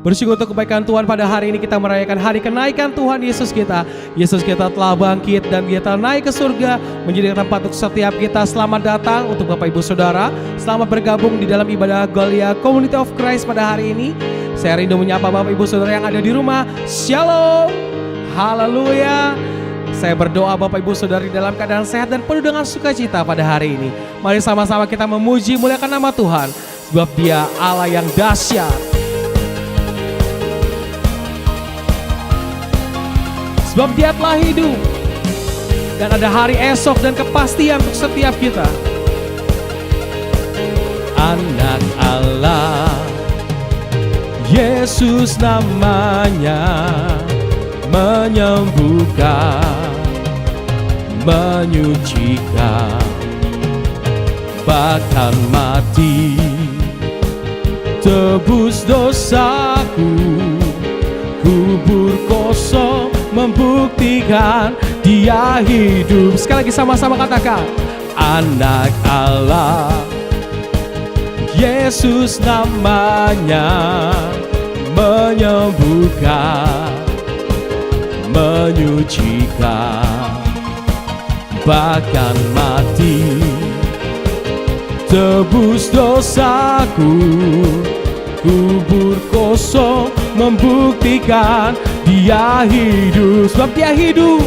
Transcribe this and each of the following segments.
Bersyukur untuk kebaikan Tuhan. Pada hari ini kita merayakan hari kenaikan Tuhan Yesus kita. Yesus kita telah bangkit dan Dia telah naik ke surga, menjadi tempat untuk setiap kita. Selamat datang untuk Bapak Ibu Saudara. Selamat bergabung di dalam ibadah Galia Community of Christ pada hari ini. Saya rindu menyapa Bapak Ibu Saudara yang ada di rumah. Shalom. Haleluya. Saya berdoa Bapak Ibu Saudari dalam keadaan sehat dan penuh dengan sukacita pada hari ini. Mari sama-sama kita memuji muliakan nama Tuhan, sebab Dia Allah yang dahsyat. Sebab Dia telah hidup dan ada hari esok dan kepastian untuk setiap kita. Anak Allah, Yesus namanya, menyembuhkan, menyucikan, bahkan mati, tebus dosaku, kubur kosong membuktikan Dia hidup. Sekali lagi sama-sama katakan, anak Allah, Yesus namanya, menyembuhkan, menyucikan, bahkan mati, tebus dosaku, kubur kosong membuktikan Dia hidup. Sebab Dia hidup,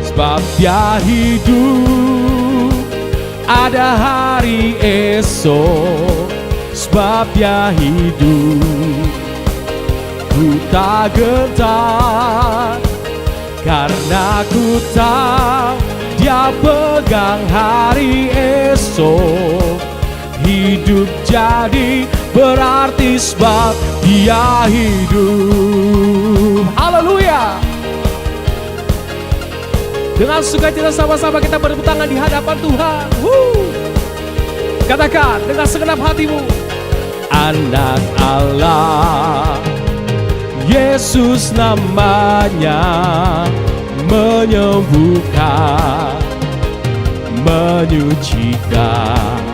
sebab Dia hidup, ada hari esok. Sebab Dia hidup, ku tak gentar, karena ku tahu Dia pegang hari esok. Hidup jadi berarti sebab Dia hidup. Haleluya. Dengan sukacita sama-sama kita bertepuk tangan di hadapan Tuhan. Katakan dengan segenap hatimu, anak Allah, Yesus namanya, menyembuhkan, menyucikan,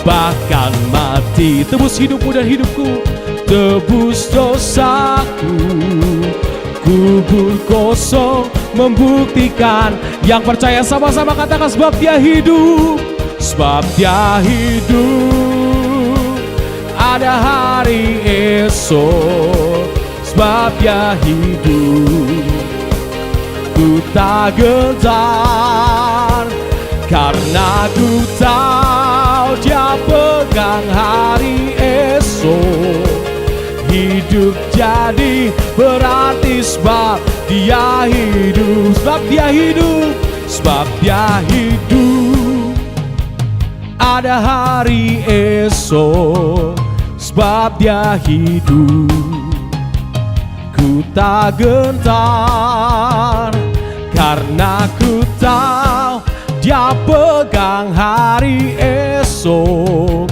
bahkan mati, tebus hidupmu dan hidupku, tebus dosaku, kubur kosong membuktikan. Yang percaya sama-sama katakan, sebab Dia hidup, sebab Dia hidup, ada hari esok. Sebab Dia hidup, ku tak gentar, karena ku tahu Dia pegang hari esok. Hidup jadi berarti sebab Dia hidup. Sebab Dia hidup, sebab Dia hidup, ada hari esok. Sebab Dia hidup, ku tak gentar, karena ku tahu Dia pegang hari esok.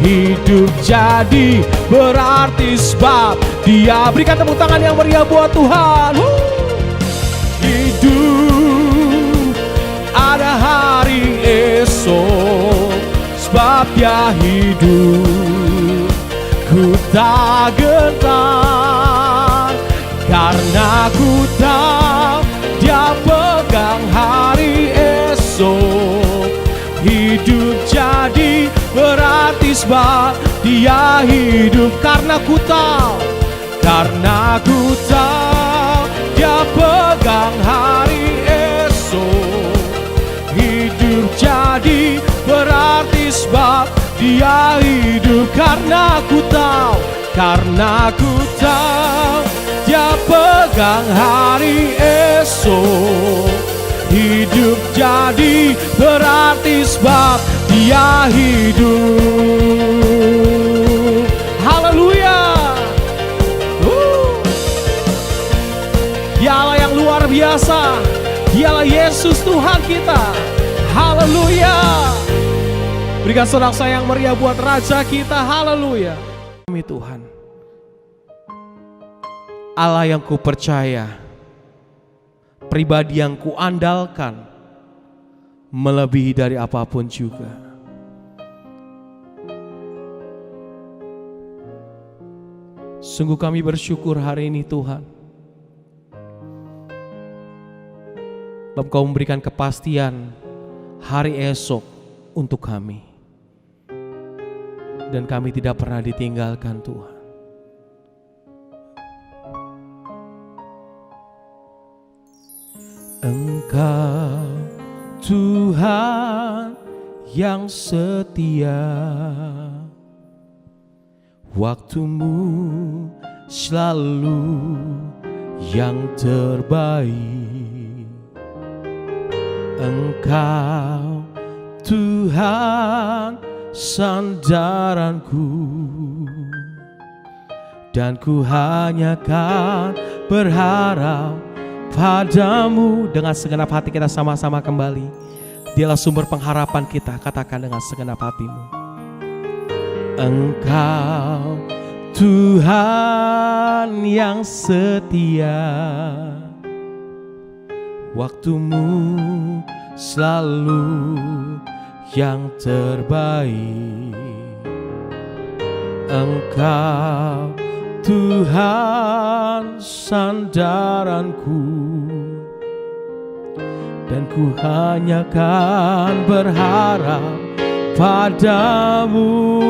Hidup jadi berarti sebab Dia. Berikan tepuk tangan yang meriah buat Tuhan. Hidup, ada hari esok. Sebab Dia hidup, ku tak gentar, karena ku tahu Dia pegang hari esok. Hidup jadi berarti sebab Dia hidup, karena ku tahu, karena ku tahu Dia pegang hari esok. Hidup jadi berarti sebab Dia hidup, karena ku tahu, karena ku tahu Dia pegang hari esok. Hidup jadi berarti sebab Dia hidup. Haleluya. Dialah yang luar biasa. Dialah Yesus Tuhan kita. Haleluya. Berikan sorak sayang meriah buat Raja kita. Haleluya. Kami Tuhan, Allah yang ku percaya, pribadi yang kuandalkan, melebihi dari apapun juga. Sungguh kami bersyukur hari ini Tuhan. Engkau memberikan kepastian hari esok untuk kami. Dan kami tidak pernah ditinggalkan Tuhan. Engkau Tuhan yang setia, waktumu selalu yang terbaik. Engkau Tuhan sandaranku, dan ku hanya kan berharap padamu. Dengan segenap hati kita sama-sama kembali. Dialah sumber pengharapan kita, katakan dengan segenap hatimu. Engkau Tuhan yang setia, waktumu selalu yang terbaik. Engkau Tuhan sandaranku, dan ku hanya kan berharap padamu.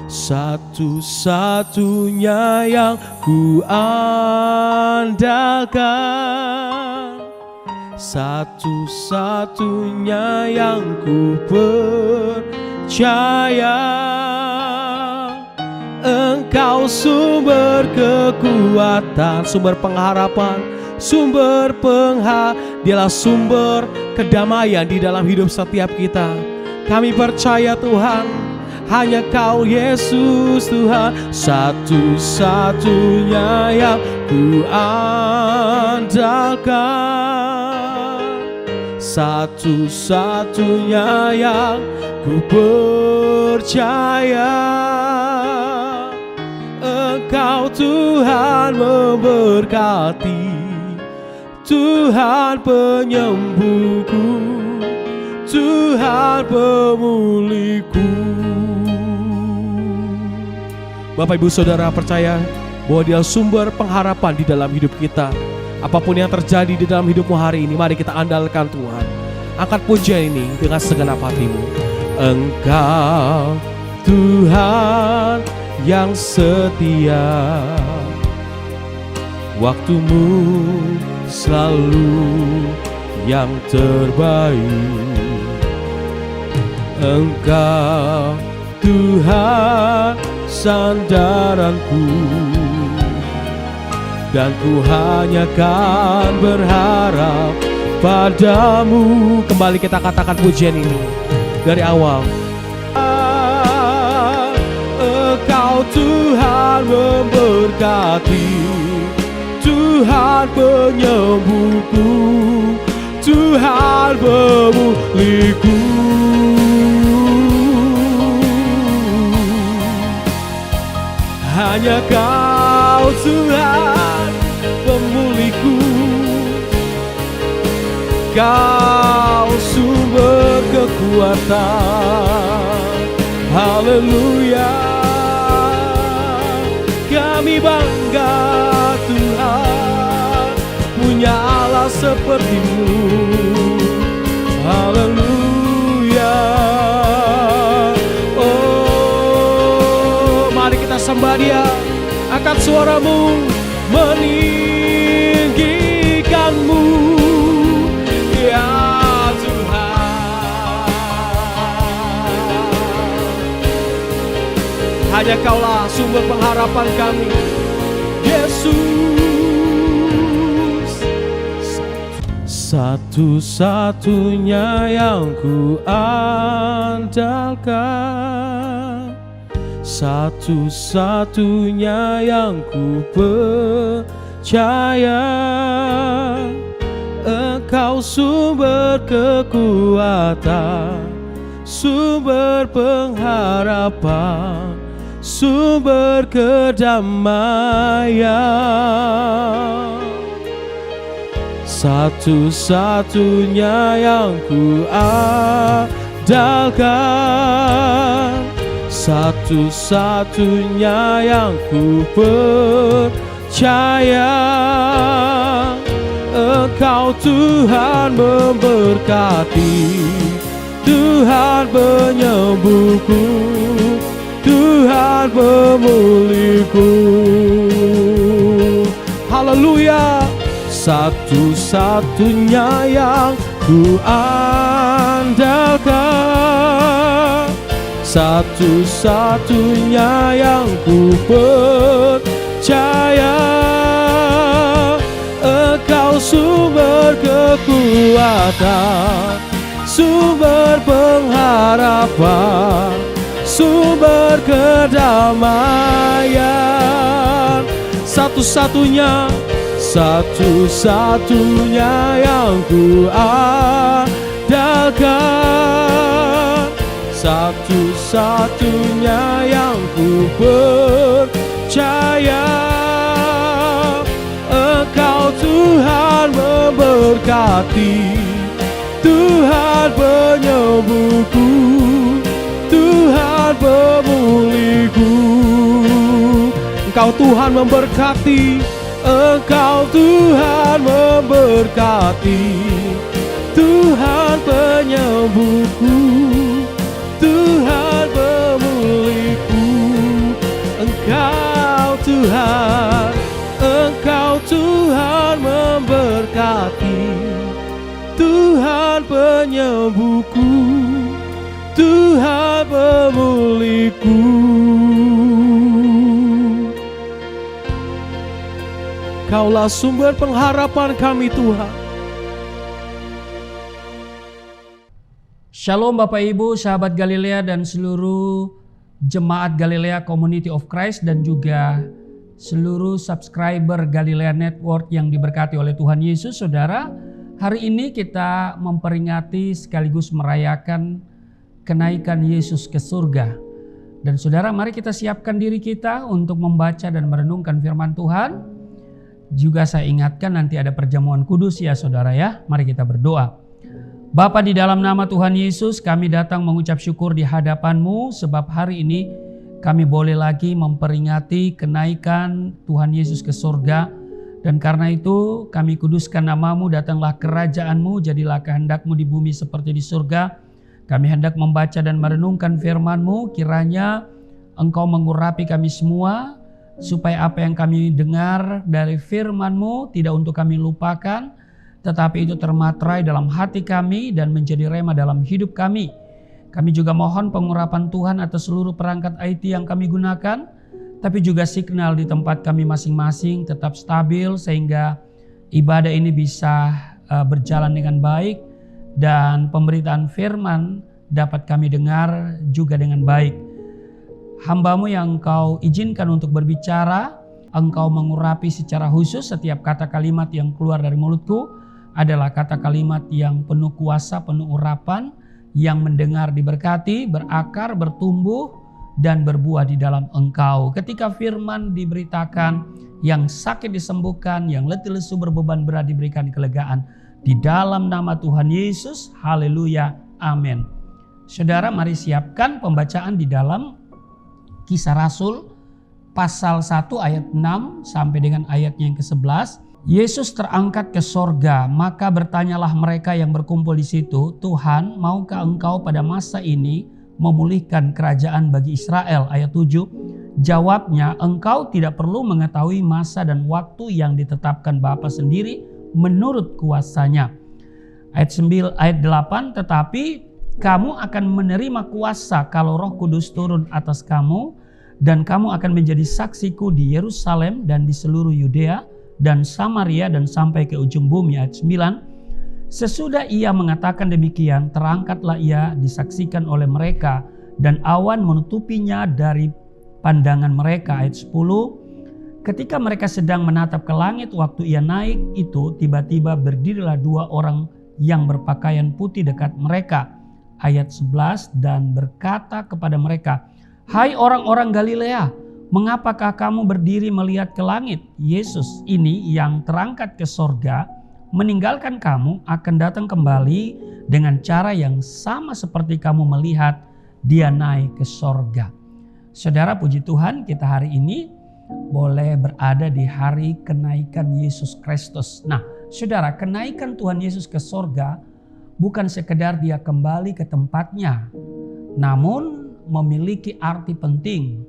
Satu-satunya yang ku andalkan, satu-satunya yang ku percaya. Engkau sumber kekuatan, sumber pengharapan, sumber Dialah sumber kedamaian di dalam hidup setiap kita. Kami percaya Tuhan, hanya Kau Yesus Tuhan, satu-satunya yang ku andalkan, satu-satunya yang ku percaya. Engkau Tuhan memberkati, Tuhan penyembuhku, Tuhan pemulihku. Bapak Ibu Saudara percaya bahwa Dia sumber pengharapan di dalam hidup kita. Apapun yang terjadi di dalam hidupmu hari ini, mari kita andalkan Tuhan. Angkat pujian ini dengan segenap hatimu. Engkau Tuhan yang setia, waktumu selalu yang terbaik. Engkau Tuhan sandaranku, dan ku hanya kan berharap padamu. Kembali kita katakan pujian ini dari awal. Engkau Tuhan memberkati, Tuhan penyembuhku, Tuhan pemulihku. Hanya Kau Tuhan pemulihku, Kau sumber kekuatan. Haleluya, kami bangga Tuhan punya Allah seperti-Mu. Haleluya. Oh, mari kita sembah Dia. Angkat suaramu, meninggikan-Mu ya Tuhan. Hanya Kaulah sumber pengharapan kami, Yesus. Satu-satunya yang ku andalkan, satu-satunya yang ku percaya. Engkau sumber kekuatan, sumber pengharapan, sumber kedamaian. Satu-satunya yang ku andalkan, satu-satunya yang ku percaya. Engkau Tuhan memberkati, Tuhan penyembuhku, Tuhan pemulihku. Haleluya. Satu-satunya yang ku andalkan, satu-satunya yang ku percaya. Engkau sumber kekuatan, sumber pengharapan, sumber kedamaian. Satu-satunya, satu-satunya yang ku andalkan, satu-satunya yang ku percaya. Engkau Tuhan memberkati, Tuhan penyembuhku, Tuhan pemulihku. Engkau Tuhan memberkati, Engkau Tuhan memberkati, Tuhan penyembuhku, Tuhan pemulihku. Engkau Tuhan, Engkau Tuhan memberkati, Tuhan penyembuhku, Tuhan pemulihku. Kaulah sumber pengharapan kami Tuhan. Shalom Bapak Ibu, sahabat Galilea dan seluruh jemaat Galilea Community of Christ dan juga seluruh subscriber Galilea Network yang diberkati oleh Tuhan Yesus. Saudara, hari ini kita memperingati sekaligus merayakan kenaikan Yesus ke surga. Dan saudara, mari kita siapkan diri kita untuk membaca dan merenungkan firman Tuhan. Juga saya ingatkan nanti ada perjamuan kudus ya saudara ya. Mari kita berdoa. Bapa, di dalam nama Tuhan Yesus kami datang mengucap syukur di hadapan-Mu sebab hari ini kami boleh lagi memperingati kenaikan Tuhan Yesus ke surga. Dan karena itu kami kuduskan nama-Mu, datanglah kerajaan-Mu, jadilah kehendak-Mu di bumi seperti di surga. Kami hendak membaca dan merenungkan firman-Mu, kiranya Engkau mengurapi kami semua, supaya apa yang kami dengar dari firman-Mu tidak untuk kami lupakan, tetapi itu termaterai dalam hati kami dan menjadi rema dalam hidup kami. Kami juga mohon pengurapan Tuhan atas seluruh perangkat IT yang kami gunakan, tapi juga signal di tempat kami masing-masing tetap stabil sehingga ibadah ini bisa berjalan dengan baik dan pemberitaan firman dapat kami dengar juga dengan baik. Hamba-Mu yang Engkau izinkan untuk berbicara, Engkau mengurapi secara khusus setiap kata kalimat yang keluar dari mulutku adalah kata kalimat yang penuh kuasa, penuh urapan, yang mendengar diberkati, berakar, bertumbuh, dan berbuah di dalam Engkau. Ketika firman diberitakan, yang sakit disembuhkan, yang letih lesu berbeban berat diberikan kelegaan. Di dalam nama Tuhan Yesus, haleluya, amin. Saudara, mari siapkan pembacaan di dalam Kisah Rasul pasal 1 ayat 6 sampai dengan ayatnya yang ke-11. Yesus terangkat ke sorga, maka bertanyalah mereka yang berkumpul di situ, Tuhan, maukah Engkau pada masa ini memulihkan kerajaan bagi Israel? Ayat 7. Jawabnya, Engkau tidak perlu mengetahui masa dan waktu yang ditetapkan Bapa sendiri menurut kuasanya. Ayat 8, tetapi kamu akan menerima kuasa kalau Roh Kudus turun atas kamu, dan kamu akan menjadi saksiku di Yerusalem dan di seluruh Yudea dan Samaria dan sampai ke ujung bumi. Ayat 9. Sesudah ia mengatakan demikian, terangkatlah ia disaksikan oleh mereka dan awan menutupinya dari pandangan mereka. Ayat 10. Ketika mereka sedang menatap ke langit waktu ia naik itu, tiba-tiba berdirilah dua orang yang berpakaian putih dekat mereka. Ayat 11, dan berkata kepada mereka, hai orang-orang Galilea, mengapakah kamu berdiri melihat ke langit? Yesus ini yang terangkat ke sorga, meninggalkan kamu, akan datang kembali dengan cara yang sama seperti kamu melihat dia naik ke sorga. Saudara, puji Tuhan, kita hari ini boleh berada di hari kenaikan Yesus Kristus. Nah, saudara, kenaikan Tuhan Yesus ke sorga bukan sekedar dia kembali ke tempatnya, namun memiliki arti penting.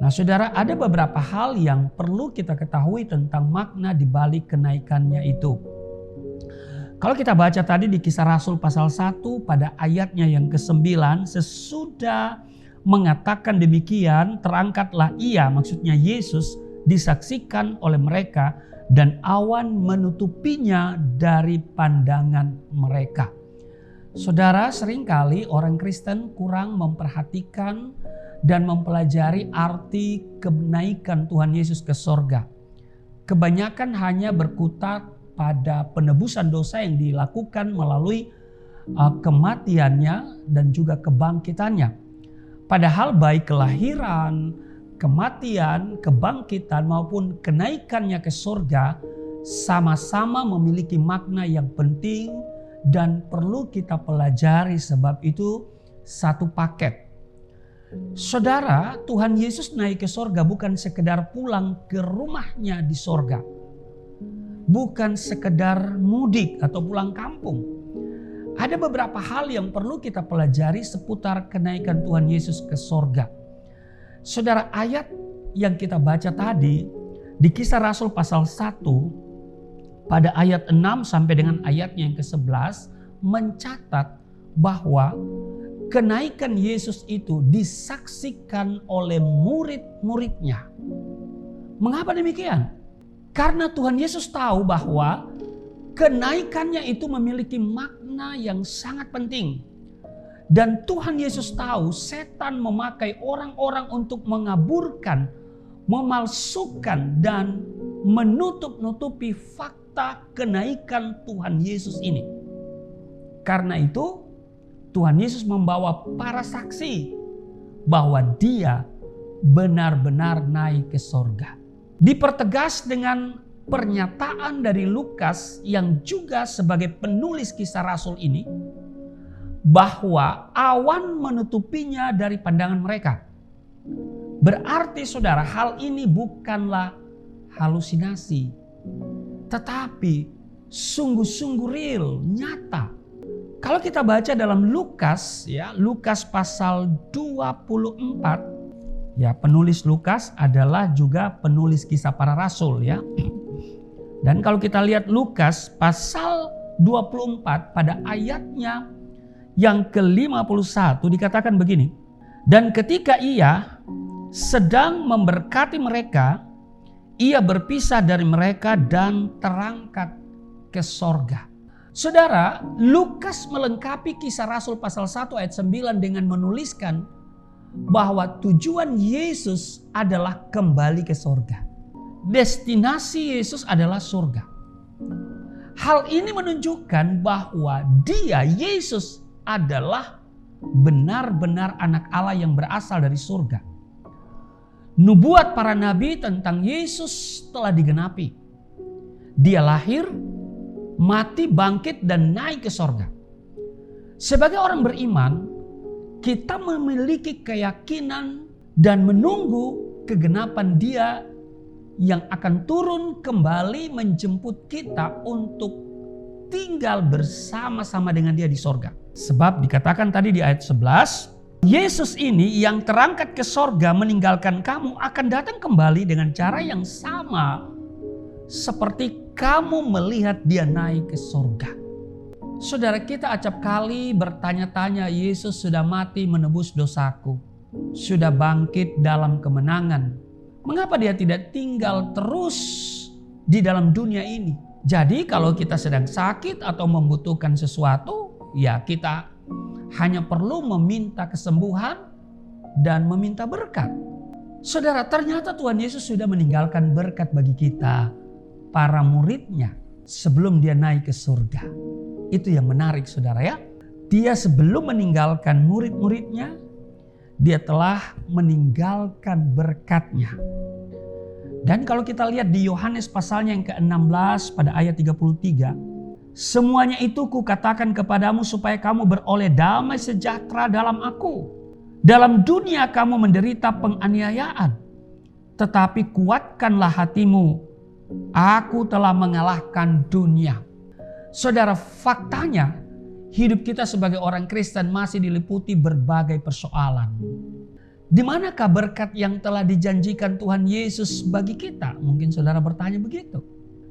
Nah, saudara, ada beberapa hal yang perlu kita ketahui tentang makna di balik kenaikannya itu. Kalau kita baca tadi di Kisah Rasul pasal 1 pada ayatnya yang ke-9, sesudah mengatakan demikian, terangkatlah ia, maksudnya Yesus, disaksikan oleh mereka dan awan menutupinya dari pandangan mereka. Saudara, seringkali orang Kristen kurang memperhatikan dan mempelajari arti kenaikan Tuhan Yesus ke sorga. Kebanyakan hanya berkutat pada penebusan dosa yang dilakukan melalui kematiannya dan juga kebangkitannya. Padahal baik kelahiran, kematian, kebangkitan maupun kenaikannya ke sorga sama-sama memiliki makna yang penting dan perlu kita pelajari, sebab itu satu paket. Saudara, Tuhan Yesus naik ke sorga bukan sekedar pulang ke rumahnya di sorga. Bukan sekedar mudik atau pulang kampung. Ada beberapa hal yang perlu kita pelajari seputar kenaikan Tuhan Yesus ke sorga. Saudara, ayat yang kita baca tadi di Kisah Rasul pasal 1 pada ayat 6 sampai dengan ayatnya yang ke-11 mencatat bahwa kenaikan Yesus itu disaksikan oleh murid-muridnya. Mengapa demikian? Karena Tuhan Yesus tahu bahwa kenaikannya itu memiliki makna yang sangat penting. Dan Tuhan Yesus tahu setan memakai orang-orang untuk mengaburkan, memalsukan dan menutup-nutupi fakta kenaikan Tuhan Yesus ini. Karena itu Tuhan Yesus membawa para saksi bahwa dia benar-benar naik ke sorga. Dipertegas dengan pernyataan dari Lukas yang juga sebagai penulis Kisah Rasul ini, bahwa awan menutupinya dari pandangan mereka. Berarti saudara, hal ini bukanlah halusinasi, tetapi sungguh-sungguh real, nyata. Kalau kita baca dalam Lukas, ya, Lukas pasal 24, ya, penulis Lukas adalah juga penulis Kisah Para Rasul, ya. Dan kalau kita lihat Lukas pasal 24 pada ayatnya yang ke-51 dikatakan begini. Dan ketika ia sedang memberkati mereka, ia berpisah dari mereka dan terangkat ke sorga. Saudara, Lukas melengkapi Kisah Rasul pasal 1 ayat 9 dengan menuliskan bahwa tujuan Yesus adalah kembali ke sorga. Destinasi Yesus adalah surga. Hal ini menunjukkan bahwa dia, Yesus, adalah benar-benar anak Allah yang berasal dari surga. Nubuat para nabi tentang Yesus telah digenapi. Dia lahir, mati, bangkit, dan naik ke sorga. Sebagai orang beriman, kita memiliki keyakinan dan menunggu kegenapan dia yang akan turun kembali menjemput kita untuk tinggal bersama-sama dengan dia di sorga. Sebab dikatakan tadi di ayat 11, Yesus ini yang terangkat ke sorga meninggalkan kamu akan datang kembali dengan cara yang sama seperti kamu melihat dia naik ke sorga. Saudara, kita acap kali bertanya-tanya, Yesus sudah mati menebus dosaku, sudah bangkit dalam kemenangan. Mengapa dia tidak tinggal terus di dalam dunia ini? Jadi kalau kita sedang sakit atau membutuhkan sesuatu, ya kita hanya perlu meminta kesembuhan dan meminta berkat. Saudara, ternyata Tuhan Yesus sudah meninggalkan berkat bagi kita, para muridnya, sebelum dia naik ke surga. Itu yang menarik, saudara, ya. Dia sebelum meninggalkan murid-muridnya, dia telah meninggalkan berkatnya. Dan kalau kita lihat di Yohanes pasalnya yang ke-16 pada ayat 33. Semuanya itu kukatakan kepadamu supaya kamu beroleh damai sejahtera dalam aku. Dalam dunia kamu menderita penganiayaan, tetapi kuatkanlah hatimu. Aku telah mengalahkan dunia. Saudara, faktanya hidup kita sebagai orang Kristen masih diliputi berbagai persoalan. Di manakah berkat yang telah dijanjikan Tuhan Yesus bagi kita? Mungkin saudara bertanya begitu.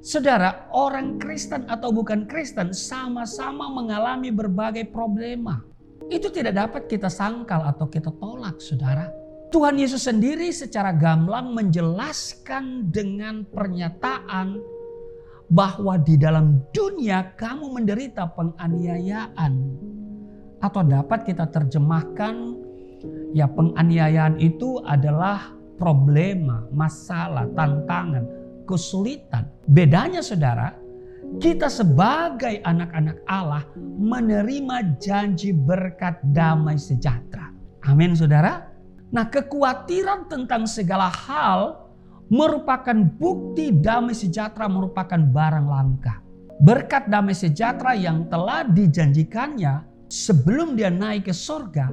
Saudara, orang Kristen atau bukan Kristen sama-sama mengalami berbagai problema. Itu tidak dapat kita sangkal atau kita tolak, saudara. Tuhan Yesus sendiri secara gamblang menjelaskan dengan pernyataan bahwa di dalam dunia kamu menderita penganiayaan. Atau dapat kita terjemahkan, ya, penganiayaan itu adalah problema, masalah, tantangan, kesulitan. Bedanya saudara, kita sebagai anak-anak Allah menerima janji berkat damai sejahtera. Amin saudara. Nah, kekhawatiran tentang segala hal merupakan bukti damai sejahtera merupakan barang langka. Berkat damai sejahtera yang telah dijanjikannya sebelum dia naik ke surga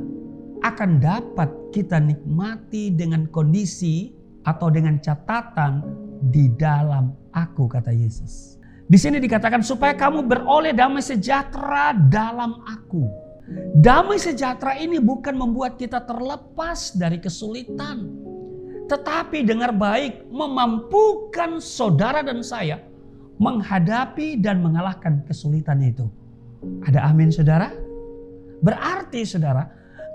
akan dapat kita nikmati dengan kondisi atau dengan catatan di dalam aku, kata Yesus. Di sini dikatakan supaya kamu beroleh damai sejahtera dalam aku. Damai sejahtera ini bukan membuat kita terlepas dari kesulitan. Tetapi dengar baik, memampukan saudara dan saya menghadapi dan mengalahkan kesulitan itu. Ada amin saudara? Berarti saudara,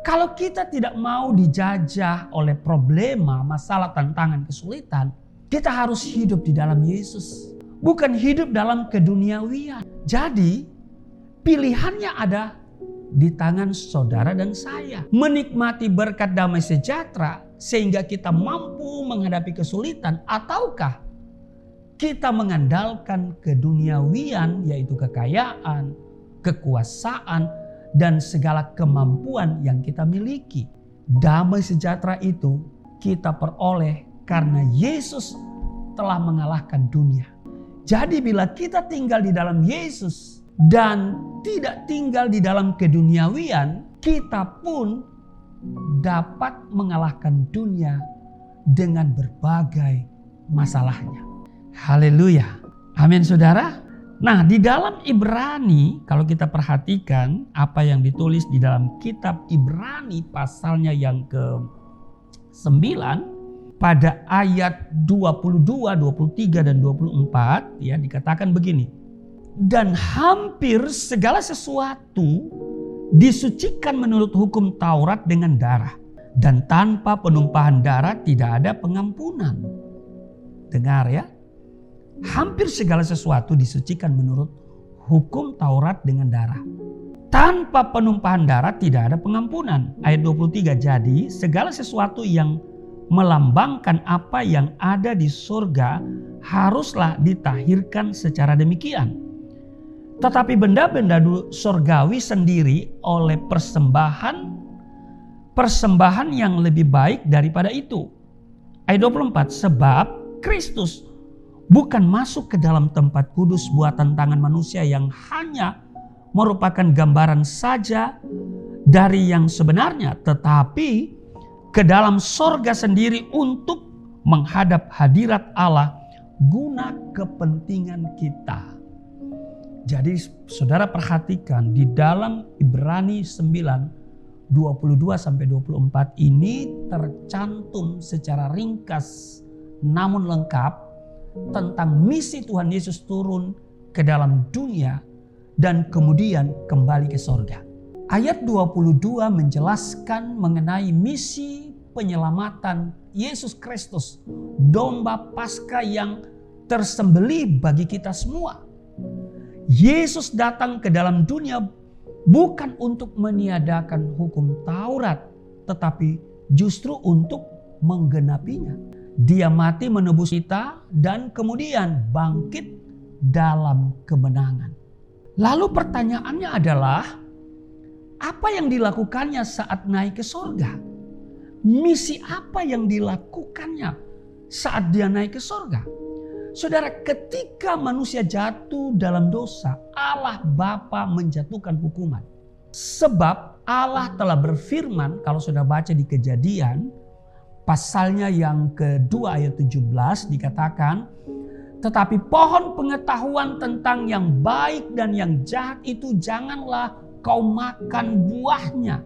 kalau kita tidak mau dijajah oleh problema, masalah, tantangan, kesulitan, kita harus hidup di dalam Yesus. Bukan hidup dalam keduniawian. Jadi pilihannya ada di tangan saudara dan saya. Menikmati berkat damai sejahtera sehingga kita mampu menghadapi kesulitan. Ataukah kita mengandalkan keduniawian, yaitu kekayaan, kekuasaan, dan segala kemampuan yang kita miliki. Damai sejahtera itu kita peroleh karena Yesus telah mengalahkan dunia. Jadi bila kita tinggal di dalam Yesus dan tidak tinggal di dalam keduniawian, kita pun dapat mengalahkan dunia dengan berbagai masalahnya. Haleluya. Amin saudara. Nah, di dalam Ibrani, kalau kita perhatikan apa yang ditulis di dalam kitab Ibrani pasalnya yang ke-9, pada ayat 22, 23, dan 24 ya dikatakan begini. Dan hampir segala sesuatu disucikan menurut hukum Taurat dengan darah. Dan tanpa penumpahan darah tidak ada pengampunan. Dengar ya. Hampir segala sesuatu disucikan menurut hukum Taurat dengan darah. Tanpa penumpahan darah tidak ada pengampunan. Ayat 23, jadi segala sesuatu yang melambangkan apa yang ada di surga haruslah ditahirkan secara demikian. Tetapi benda-benda surgawi sendiri oleh persembahan yang lebih baik daripada itu. Ayat 24, sebab Kristus bukan masuk ke dalam tempat kudus buatan tangan manusia yang hanya merupakan gambaran saja dari yang sebenarnya, tetapi ke dalam sorga sendiri untuk menghadap hadirat Allah guna kepentingan kita. Jadi saudara perhatikan di dalam Ibrani 9, 22-24 ini tercantum secara ringkas namun lengkap tentang misi Tuhan Yesus turun ke dalam dunia dan kemudian kembali ke sorga. Ayat 22 menjelaskan mengenai misi penyelamatan Yesus Kristus, domba Paskah yang tersembelih bagi kita semua. Yesus datang ke dalam dunia bukan untuk meniadakan hukum Taurat, tetapi justru untuk menggenapinya. Dia mati menebus kita dan kemudian bangkit dalam kemenangan. Lalu pertanyaannya adalah, apa yang dilakukannya saat naik ke sorga? Misi apa yang dilakukannya saat dia naik ke sorga? Saudara, ketika manusia jatuh dalam dosa, Allah Bapa menjatuhkan hukuman. Sebab Allah telah berfirman, kalau sudah baca di Kejadian, pasalnya yang kedua ayat 17 dikatakan, tetapi pohon pengetahuan tentang yang baik dan yang jahat itu janganlah kau makan buahnya.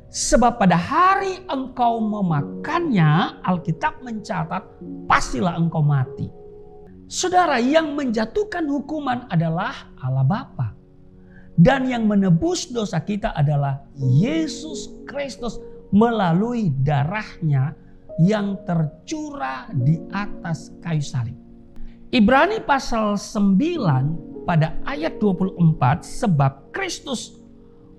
Sebab pada hari engkau memakannya, Alkitab mencatat, pastilah engkau mati. Saudara, yang menjatuhkan hukuman adalah Allah Bapa. Dan yang menebus dosa kita adalah Yesus Kristus melalui darahnya yang tercurah di atas kayu salib. Ibrani pasal 9 pada ayat 24, sebab Kristus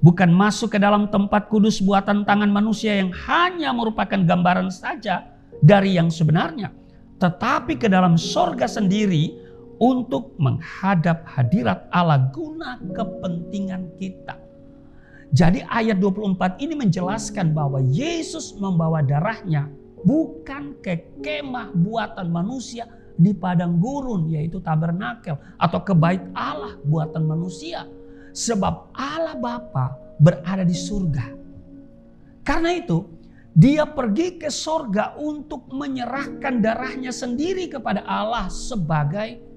bukan masuk ke dalam tempat kudus buatan tangan manusia yang hanya merupakan gambaran saja dari yang sebenarnya, tetapi ke dalam sorga sendiri untuk menghadap hadirat Allah guna kepentingan kita. Jadi ayat 24 ini menjelaskan bahwa Yesus membawa darahnya bukan ke kemah buatan manusia di padang gurun, yaitu tabernakel, atau ke bait Allah buatan manusia. Sebab Allah Bapa berada di surga. Karena itu dia pergi ke surga untuk menyerahkan darahnya sendiri kepada Allah sebagai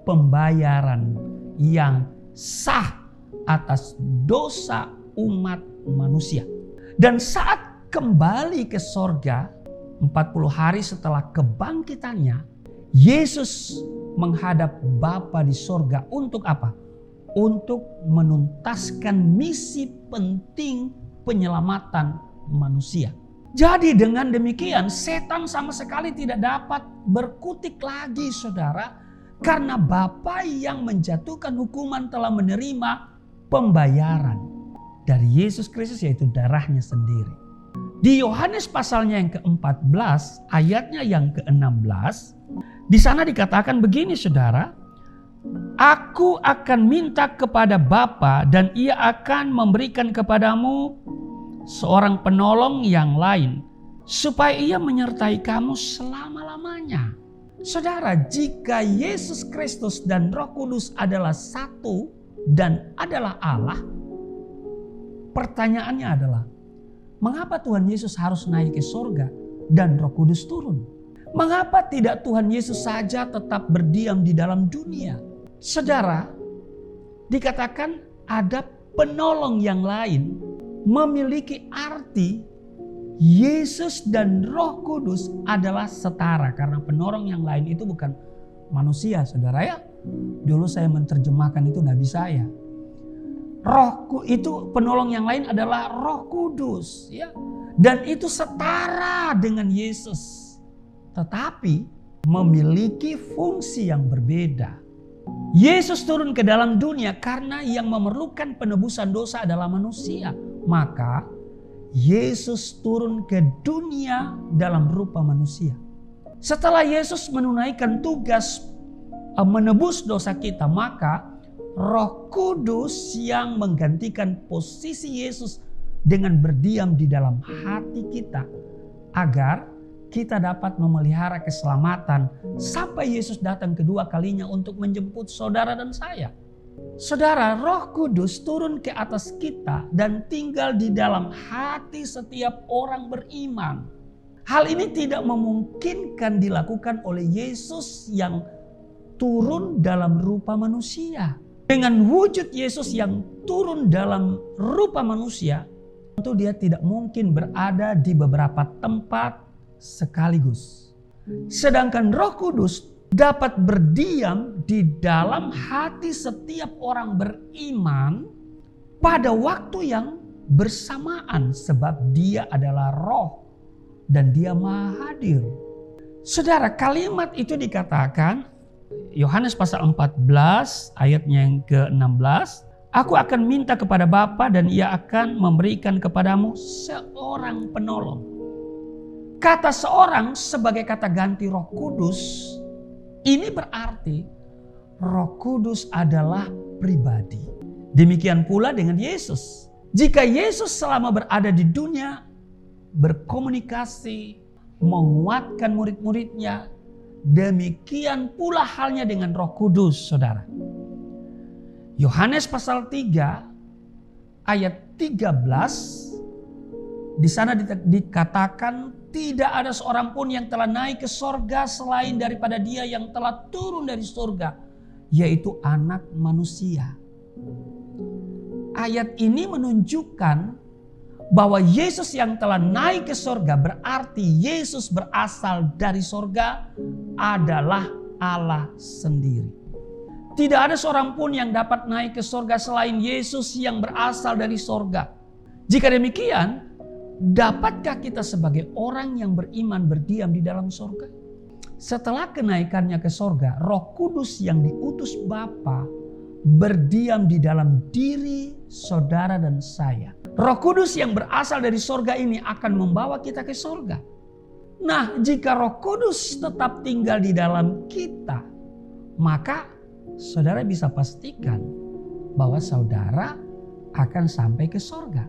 pembayaran yang sah atas dosa umat manusia. Dan saat kembali ke surga 40 hari setelah kebangkitannya, Yesus menghadap Bapa di surga untuk apa? Untuk menuntaskan misi penting penyelamatan manusia. Jadi dengan demikian setan sama sekali tidak dapat berkutik lagi, saudara, karena Bapa yang menjatuhkan hukuman telah menerima pembayaran dari Yesus Kristus, yaitu darahnya sendiri. Di Yohanes pasalnya yang ke-14 ayatnya yang ke-16, di sana dikatakan begini, saudara, Aku akan minta kepada Bapa dan ia akan memberikan kepadamu seorang penolong yang lain, supaya ia menyertai kamu selama-lamanya. Saudara, jika Yesus Kristus dan Roh Kudus adalah satu dan adalah Allah, pertanyaannya adalah, mengapa Tuhan Yesus harus naik ke surga dan Roh Kudus turun? Mengapa tidak Tuhan Yesus saja tetap berdiam di dalam dunia? Saudara, dikatakan ada penolong yang lain, memiliki arti Yesus dan Roh Kudus adalah setara. Karena penolong yang lain itu bukan manusia, saudara ya. Dulu saya menerjemahkan itu Nabi saya. Itu penolong yang lain adalah Roh Kudus, ya. Dan itu setara dengan Yesus, tetapi memiliki fungsi yang berbeda. Yesus turun ke dalam dunia karena yang memerlukan penebusan dosa adalah manusia. Maka Yesus turun ke dunia dalam rupa manusia. Setelah Yesus menunaikan tugas menebus dosa kita, maka Roh Kudus yang menggantikan posisi Yesus dengan berdiam di dalam hati kita, agar kita dapat memelihara keselamatan sampai Yesus datang kedua kalinya untuk menjemput saudara dan saya. Saudara, Roh Kudus turun ke atas kita dan tinggal di dalam hati setiap orang beriman. Hal ini tidak memungkinkan dilakukan oleh Yesus yang turun dalam rupa manusia. Dengan wujud Yesus yang turun dalam rupa manusia, tentu dia tidak mungkin berada di beberapa tempat sekaligus. Sedangkan Roh Kudus dapat berdiam di dalam hati setiap orang beriman pada waktu yang bersamaan, sebab dia adalah Roh dan dia Maha Hadir. Saudara, kalimat itu dikatakan Yohanes pasal 14 ayatnya yang ke-16, Aku akan minta kepada Bapa dan ia akan memberikan kepadamu seorang penolong. Kata seorang sebagai kata ganti Roh Kudus. Ini berarti Roh Kudus adalah pribadi. Demikian pula dengan Yesus. Jika Yesus selama berada di dunia berkomunikasi, menguatkan murid-muridnya, demikian pula halnya dengan Roh Kudus, saudara. Yohanes pasal 3 ayat 13, di sana dikatakan tidak ada seorang pun yang telah naik ke sorga selain daripada Dia yang telah turun dari sorga, yaitu Anak Manusia. Ayat ini menunjukkan bahwa Yesus yang telah naik ke sorga berarti Yesus berasal dari sorga, adalah Allah sendiri. Tidak ada seorang pun yang dapat naik ke sorga selain Yesus yang berasal dari sorga. Jika demikian, dapatkah kita sebagai orang yang beriman berdiam di dalam sorga? Setelah kenaikannya ke sorga, Roh Kudus yang diutus Bapa berdiam di dalam diri saudara dan saya. Roh Kudus yang berasal dari sorga ini akan membawa kita ke sorga. Nah, jika Roh Kudus tetap tinggal di dalam kita, maka saudara bisa pastikan bahwa saudara akan sampai ke sorga.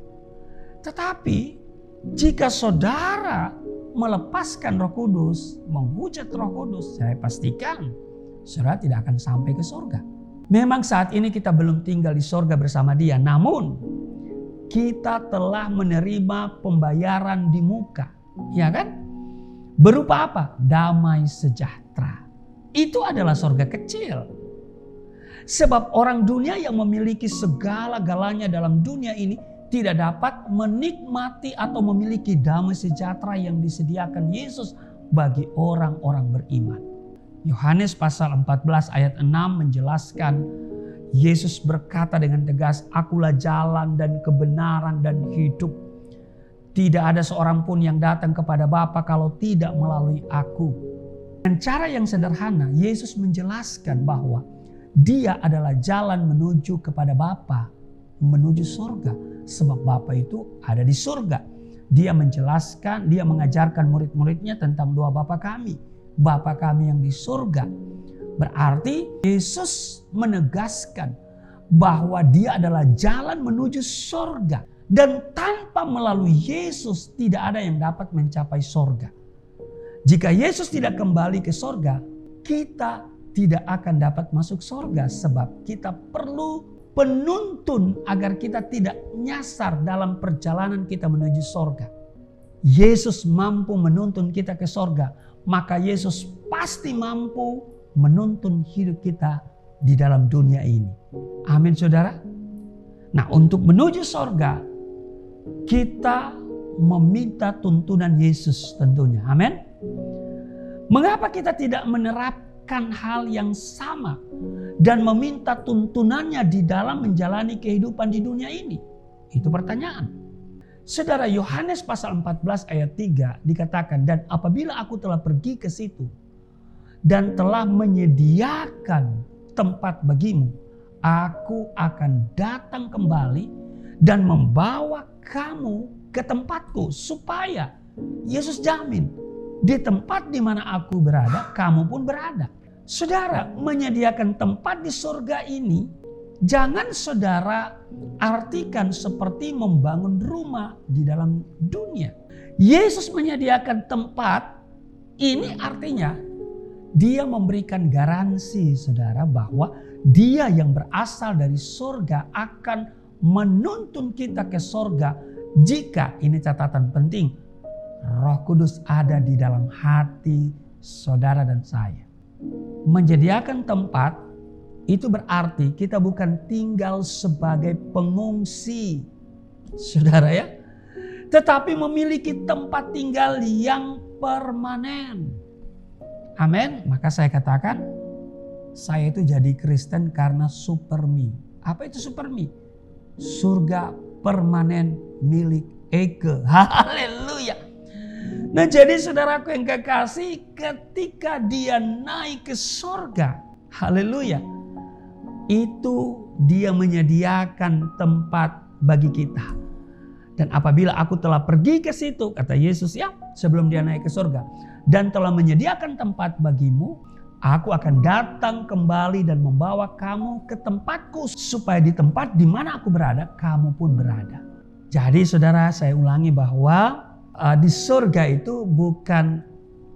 Tetapi jika saudara melepaskan Roh Kudus, menghujat Roh Kudus, saya pastikan saudara tidak akan sampai ke sorga. Memang saat ini kita belum tinggal di sorga bersama Dia, namun kita telah menerima pembayaran di muka, ya kan? Berupa apa? Damai sejahtera. Itu adalah sorga kecil. Sebab orang dunia yang memiliki segala-galanya dalam dunia ini tidak dapat menikmati atau memiliki damai sejahtera yang disediakan Yesus bagi orang-orang beriman. Yohanes pasal 14 ayat 6 menjelaskan, Yesus berkata dengan tegas, "Akulah jalan dan kebenaran dan hidup. Tidak ada seorang pun yang datang kepada Bapa kalau tidak melalui aku." Dengan cara yang sederhana, Yesus menjelaskan bahwa Dia adalah jalan menuju kepada Bapa, menuju surga. Sebab Bapa itu ada di surga. Dia menjelaskan, Dia mengajarkan murid-muridnya tentang doa Bapa kami. Bapa kami yang di surga. Berarti Yesus menegaskan bahwa Dia adalah jalan menuju surga. Dan tanpa melalui Yesus tidak ada yang dapat mencapai surga. Jika Yesus tidak kembali ke surga, kita tidak akan dapat masuk surga. Sebab kita perlu penuntun agar kita tidak nyasar dalam perjalanan kita menuju surga. Yesus mampu menuntun kita ke surga, maka Yesus pasti mampu menuntun hidup kita di dalam dunia ini. Amin, saudara. Nah, untuk menuju surga, kita meminta tuntunan Yesus tentunya. Amin. Mengapa kita tidak menerapkan hal yang sama dan meminta tuntunannya di dalam menjalani kehidupan di dunia ini? Itu pertanyaan. Saudara, Yohanes pasal 14 ayat 3 dikatakan, "Dan apabila aku telah pergi ke situ dan telah menyediakan tempat bagimu, aku akan datang kembali dan membawa kamu ke tempatku." Supaya Yesus jamin di tempat di mana aku berada, kamu pun berada. Saudara, menyediakan tempat di surga ini jangan saudara artikan seperti membangun rumah di dalam dunia. Yesus menyediakan tempat, ini artinya Dia memberikan garansi saudara bahwa Dia yang berasal dari surga akan menuntun kita ke surga jika, ini catatan penting, Roh Kudus ada di dalam hati saudara dan saya. Menyediakan tempat itu berarti kita bukan tinggal sebagai pengungsi, saudara ya. Tetapi memiliki tempat tinggal yang permanen. Amin. Maka saya katakan, saya itu jadi Kristen karena supermi. Apa itu supermi? Surga permanen milik Eke. Haleluya. Nah, jadi saudaraku yang kekasih, ketika Dia naik ke surga, haleluya, itu Dia menyediakan tempat bagi kita. Dan apabila aku telah pergi ke situ, kata Yesus ya, sebelum Dia naik ke surga, dan telah menyediakan tempat bagimu, aku akan datang kembali dan membawa kamu ke tempatku, supaya di tempat di mana aku berada, kamu pun berada. Jadi saudara, saya ulangi bahwa di surga itu bukan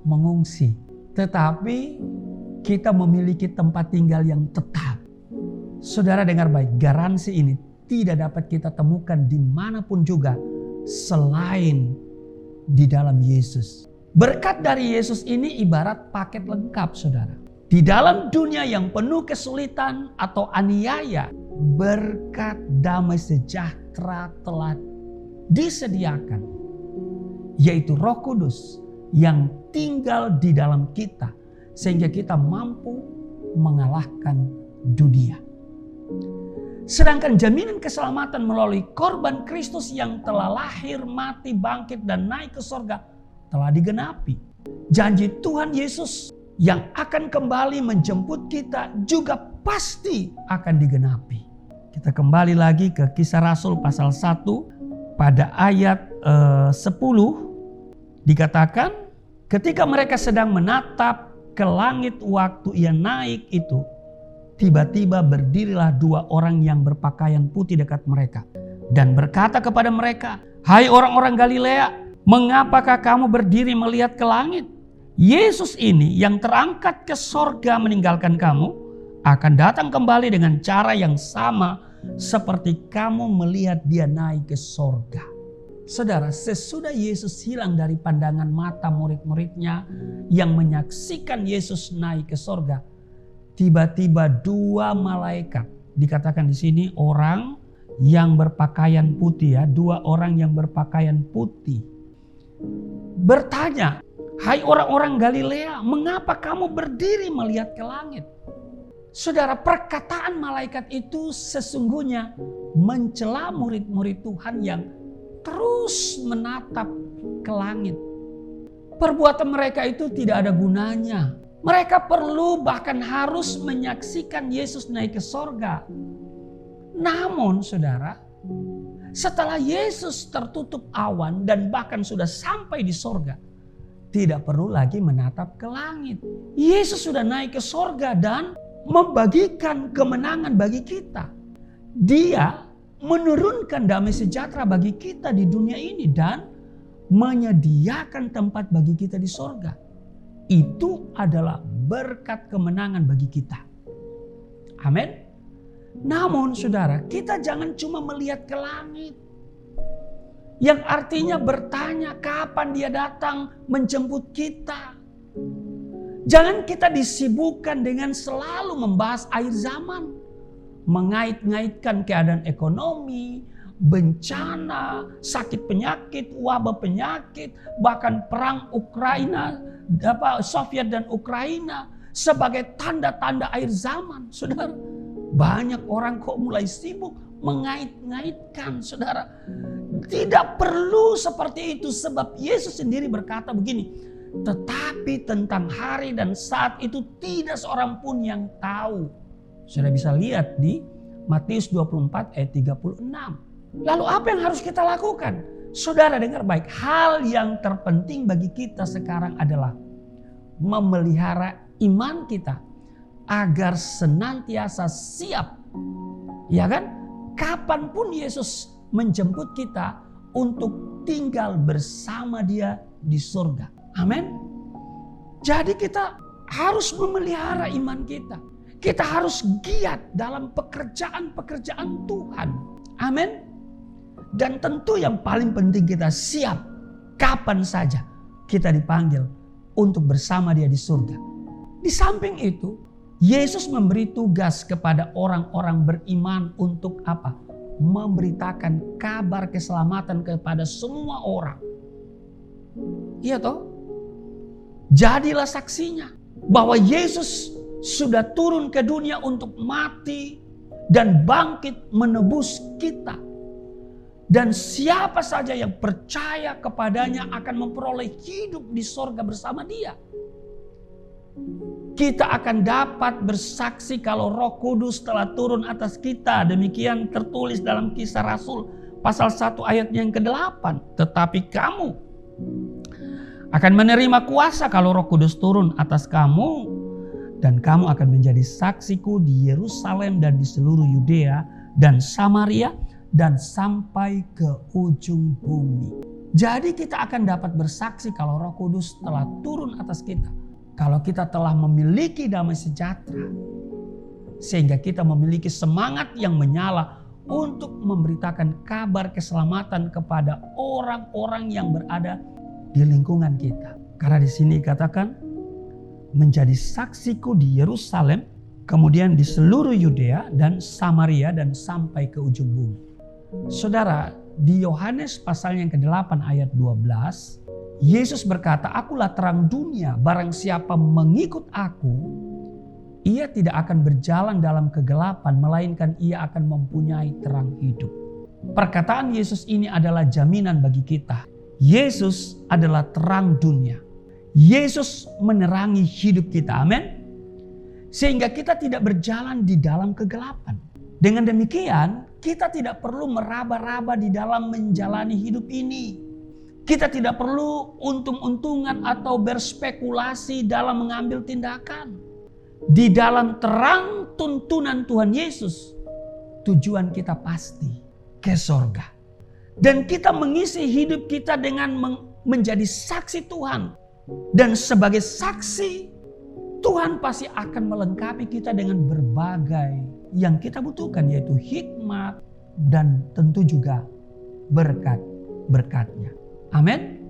mengungsi, tetapi kita memiliki tempat tinggal yang tetap. Saudara dengar baik, garansi ini tidak dapat kita temukan dimanapun juga selain di dalam Yesus. Berkat dari Yesus ini ibarat paket lengkap, saudara. Di dalam dunia yang penuh kesulitan atau aniaya, berkat damai sejahtera telah disediakan, yaitu Roh Kudus yang tinggal di dalam kita, sehingga kita mampu mengalahkan dunia. Sedangkan jaminan keselamatan melalui korban Kristus yang telah lahir, mati, bangkit, dan naik ke sorga telah digenapi. Janji Tuhan Yesus yang akan kembali menjemput kita juga pasti akan digenapi. Kita kembali lagi ke Kisah Rasul pasal 1 pada ayat 10 dikatakan, ketika mereka sedang menatap ke langit waktu ia naik itu, tiba-tiba berdirilah 2 orang yang berpakaian putih dekat mereka dan berkata kepada mereka, "Hai orang-orang Galilea, mengapakah kamu berdiri melihat ke langit? Yesus ini yang terangkat ke sorga meninggalkan kamu akan datang kembali dengan cara yang sama seperti kamu melihat dia naik ke sorga." Saudara, sesudah Yesus hilang dari pandangan mata murid-muridnya yang menyaksikan Yesus naik ke sorga, tiba-tiba 2 malaikat, dikatakan di sini orang yang berpakaian putih, ya, 2 orang yang berpakaian putih, bertanya, "Hai orang-orang Galilea, mengapa kamu berdiri melihat ke langit?" Saudara, perkataan malaikat itu sesungguhnya mencela murid-murid Tuhan yang terus menatap ke langit. Perbuatan mereka itu tidak ada gunanya. Mereka perlu bahkan harus menyaksikan Yesus naik ke sorga. Namun saudara, setelah Yesus tertutup awan dan bahkan sudah sampai di sorga, tidak perlu lagi menatap ke langit. Yesus sudah naik ke sorga dan membagikan kemenangan bagi kita. Dia menurunkan damai sejahtera bagi kita di dunia ini dan menyediakan tempat bagi kita di sorga. Itu adalah berkat kemenangan bagi kita. Amin. Namun saudara, kita jangan cuma melihat ke langit, yang artinya bertanya kapan dia datang menjemput kita. Jangan kita disibukkan dengan selalu membahas akhir zaman, mengait-ngaitkan keadaan ekonomi, bencana, sakit penyakit, wabah penyakit, bahkan perang Ukraina, Soviet dan Ukraina sebagai tanda-tanda akhir zaman. Saudara, banyak orang kok mulai sibuk mengait-ngaitkan, saudara. Tidak perlu seperti itu, sebab Yesus sendiri berkata begini, "Tetapi tentang hari dan saat itu tidak seorang pun yang tahu." Sudah bisa lihat di Matius 24 ayat 36. Lalu apa yang harus kita lakukan? Saudara dengar baik, hal yang terpenting bagi kita sekarang adalah memelihara iman kita agar senantiasa siap, ya kan? Kapanpun Yesus menjemput kita untuk tinggal bersama Dia di surga. Amin. Jadi kita harus memelihara iman kita. Kita harus giat dalam pekerjaan-pekerjaan Tuhan. Amin. Dan tentu yang paling penting kita siap kapan saja kita dipanggil untuk bersama Dia di surga. Di samping itu, Yesus memberi tugas kepada orang-orang beriman untuk apa? Memberitakan kabar keselamatan kepada semua orang. Iya toh? Jadilah saksinya bahwa Yesus sudah turun ke dunia untuk mati dan bangkit menebus kita. Dan siapa saja yang percaya kepadanya akan memperoleh hidup di sorga bersama Dia. Kita akan dapat bersaksi kalau Roh Kudus telah turun atas kita. Demikian tertulis dalam Kisah Rasul pasal 1 ayat yang ke-8. Tetapi kamu akan menerima kuasa kalau Roh Kudus turun atas kamu. Dan kamu akan menjadi saksiku di Yerusalem dan di seluruh Yudea dan Samaria dan sampai ke ujung bumi. Jadi kita akan dapat bersaksi kalau Roh Kudus telah turun atas kita. Kalau kita telah memiliki damai sejahtera. Sehingga kita memiliki semangat yang menyala untuk memberitakan kabar keselamatan kepada orang-orang yang berada di lingkungan kita. Karena di sini katakan menjadi saksiku di Yerusalem, kemudian di seluruh Yudea dan Samaria dan sampai ke ujung bumi. Saudara, di Yohanes pasal yang ke-8 ayat 12, Yesus berkata, "Akulah terang dunia, barang siapa mengikut aku, ia tidak akan berjalan dalam kegelapan, melainkan ia akan mempunyai terang hidup." Perkataan Yesus ini adalah jaminan bagi kita. Yesus adalah terang dunia. Yesus menerangi hidup kita, amin. Sehingga kita tidak berjalan di dalam kegelapan. Dengan demikian, kita tidak perlu meraba-raba di dalam menjalani hidup ini. Kita tidak perlu untung-untungan atau berspekulasi dalam mengambil tindakan. Di dalam terang tuntunan Tuhan Yesus, tujuan kita pasti ke sorga. Dan kita mengisi hidup kita dengan menjadi saksi Tuhan. Dan sebagai saksi, Tuhan pasti akan melengkapi kita dengan berbagai yang kita butuhkan, yaitu hikmat dan tentu juga berkat-berkatnya. Amin.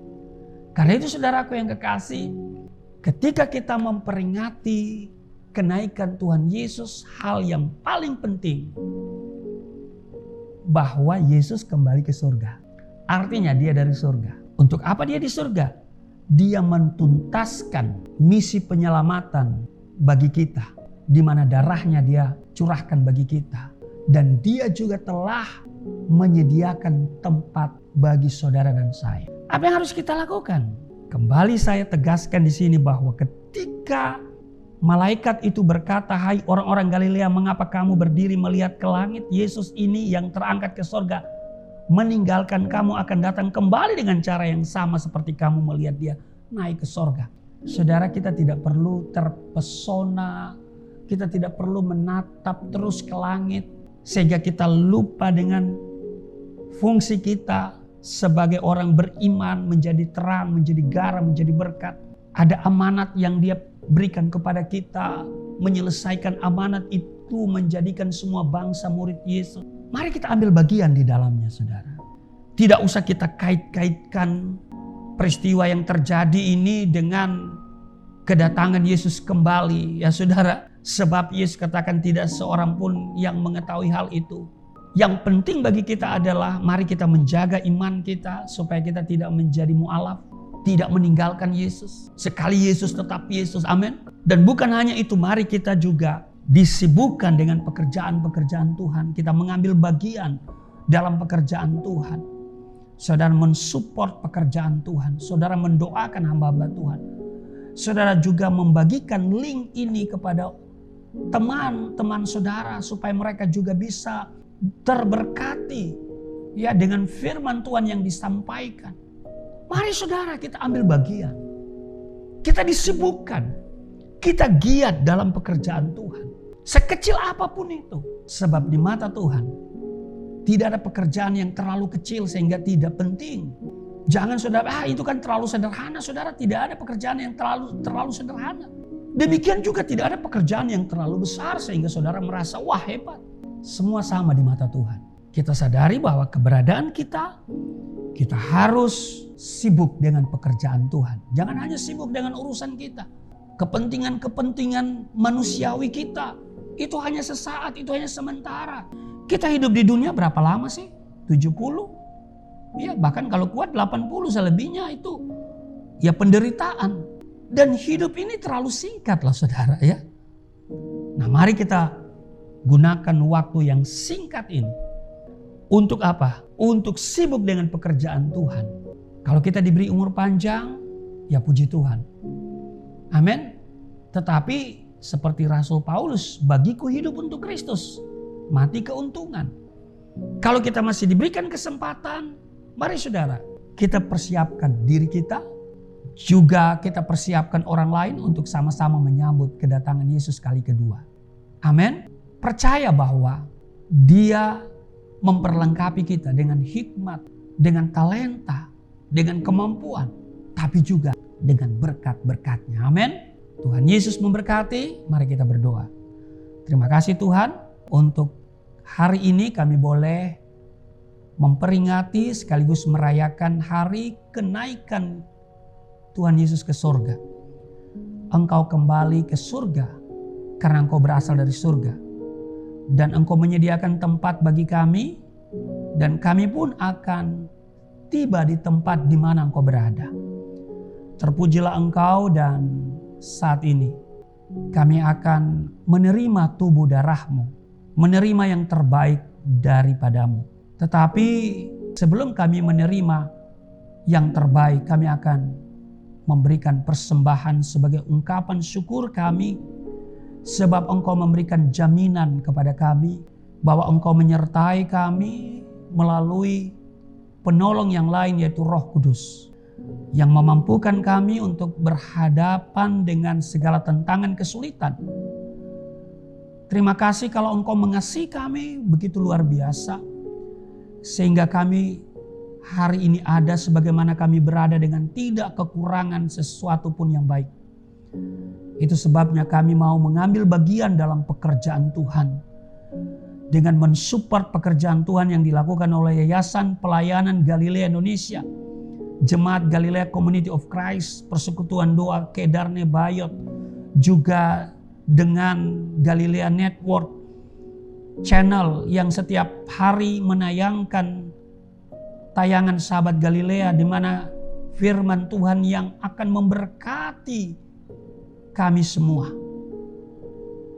Karena itu saudaraku yang kekasih, ketika kita memperingati kenaikan Tuhan Yesus, hal yang paling penting bahwa Yesus kembali ke surga. Artinya dia dari surga. Untuk apa dia di surga? Dia mentuntaskan misi penyelamatan bagi kita, di mana darahnya dia curahkan bagi kita. Dan dia juga telah menyediakan tempat bagi saudara dan saya. Apa yang harus kita lakukan? Kembali saya tegaskan di sini bahwa ketika malaikat itu berkata, "Hai orang-orang Galilea, mengapa kamu berdiri melihat ke langit? Yesus ini yang terangkat ke sorga meninggalkan kamu akan datang kembali dengan cara yang sama seperti kamu melihat dia naik ke sorga." Saudara, kita tidak perlu terpesona, kita tidak perlu menatap terus ke langit sehingga kita lupa dengan fungsi kita sebagai orang beriman, menjadi terang, menjadi garam, menjadi berkat. Ada amanat yang dia berikan kepada kita, menyelesaikan amanat itu menjadikan semua bangsa murid Yesus. Mari kita ambil bagian di dalamnya, saudara. Tidak usah kita kait-kaitkan peristiwa yang terjadi ini dengan kedatangan Yesus kembali, ya saudara. Sebab Yesus katakan tidak seorang pun yang mengetahui hal itu. Yang penting bagi kita adalah mari kita menjaga iman kita supaya kita tidak menjadi mualaf, tidak meninggalkan Yesus. Sekali Yesus tetap Yesus, amin. Dan bukan hanya itu, mari kita juga disibukkan dengan pekerjaan-pekerjaan Tuhan. Kita mengambil bagian dalam pekerjaan Tuhan. Saudara mensupport pekerjaan Tuhan. Saudara mendoakan hamba-hamba Tuhan. Saudara juga membagikan link ini kepada teman-teman saudara supaya mereka juga bisa terberkati ya dengan firman Tuhan yang disampaikan. Mari saudara kita ambil bagian. Kita disibukkan. Kita giat dalam pekerjaan Tuhan. Sekecil apapun itu. Sebab di mata Tuhan tidak ada pekerjaan yang terlalu kecil sehingga tidak penting. Jangan saudara, itu kan terlalu sederhana. Saudara, tidak ada pekerjaan yang terlalu sederhana. Demikian juga tidak ada pekerjaan yang terlalu besar sehingga saudara merasa wah hebat. Semua sama di mata Tuhan. Kita sadari bahwa keberadaan kita harus sibuk dengan pekerjaan Tuhan. Jangan hanya sibuk dengan urusan kita. Kepentingan-kepentingan manusiawi kita itu hanya sesaat, itu hanya sementara. Kita hidup di dunia berapa lama sih? 70? Ya, bahkan kalau kuat 80, selebihnya itu ya penderitaan. Dan hidup ini terlalu singkat loh saudara ya. Nah, mari kita gunakan waktu yang singkat ini. Untuk apa? Untuk sibuk dengan pekerjaan Tuhan. Kalau kita diberi umur panjang, ya puji Tuhan. Amin. Tetapi seperti Rasul Paulus, bagiku hidup untuk Kristus, mati keuntungan. Kalau kita masih diberikan kesempatan, mari saudara, kita persiapkan diri kita. Juga kita persiapkan orang lain untuk sama-sama menyambut kedatangan Yesus kali kedua. Amin. Percaya bahwa dia memperlengkapi kita dengan hikmat, dengan talenta, dengan kemampuan, tapi juga dengan berkat-berkatnya. Amin. Tuhan Yesus memberkati. Mari kita berdoa. Terima kasih Tuhan untuk Hari ini kami boleh memperingati sekaligus merayakan hari kenaikan Tuhan Yesus ke surga. Engkau kembali ke surga karena engkau berasal dari surga. Dan engkau menyediakan tempat bagi kami, dan kami pun akan tiba di tempat di mana engkau berada. Terpujilah engkau, dan saat ini kami akan menerima tubuh darahmu, menerima yang terbaik daripadamu. Tetapi sebelum kami menerima yang terbaik, kami akan memberikan persembahan sebagai ungkapan syukur kami, sebab engkau memberikan jaminan kepada kami bahwa engkau menyertai kami melalui penolong yang lain, yaitu Roh Kudus, yang memampukan kami untuk berhadapan dengan segala tantangan kesulitan. Terima kasih kalau engkau mengasihi kami begitu luar biasa, sehingga kami hari ini ada sebagaimana kami berada dengan tidak kekurangan sesuatu pun yang baik. Itu sebabnya kami mau mengambil bagian dalam pekerjaan Tuhan dengan mensupport pekerjaan Tuhan yang dilakukan oleh Yayasan Pelayanan Galilea Indonesia, Jemaat Galilea Community of Christ, Persekutuan Doa Kedarne Bayot, juga dengan Galilea Network channel yang setiap hari menayangkan tayangan Sahabat Galilea, di mana firman Tuhan yang akan memberkati kami semua.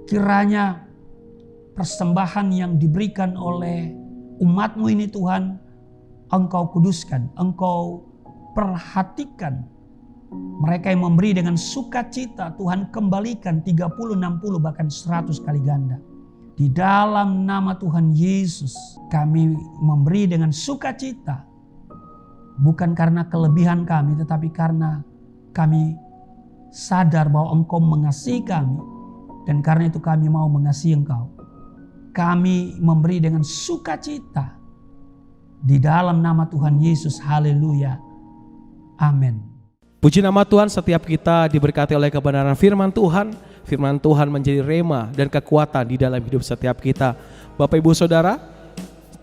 Kiranya persembahan yang diberikan oleh umat-Mu ini Tuhan, Engkau kuduskan, Engkau perhatikan. Mereka yang memberi dengan sukacita, Tuhan kembalikan 30, 60, bahkan 100 kali ganda. Di dalam nama Tuhan Yesus kami memberi dengan sukacita, bukan karena kelebihan kami, tetapi karena kami sadar bahwa Engkau mengasihi kami, dan karena itu kami mau mengasihi Engkau. Kami memberi dengan sukacita di dalam nama Tuhan Yesus. Haleluya. Amin. Puji nama Tuhan, setiap kita diberkati oleh kebenaran firman Tuhan. Firman Tuhan menjadi rema dan kekuatan di dalam hidup setiap kita. Bapak Ibu Saudara,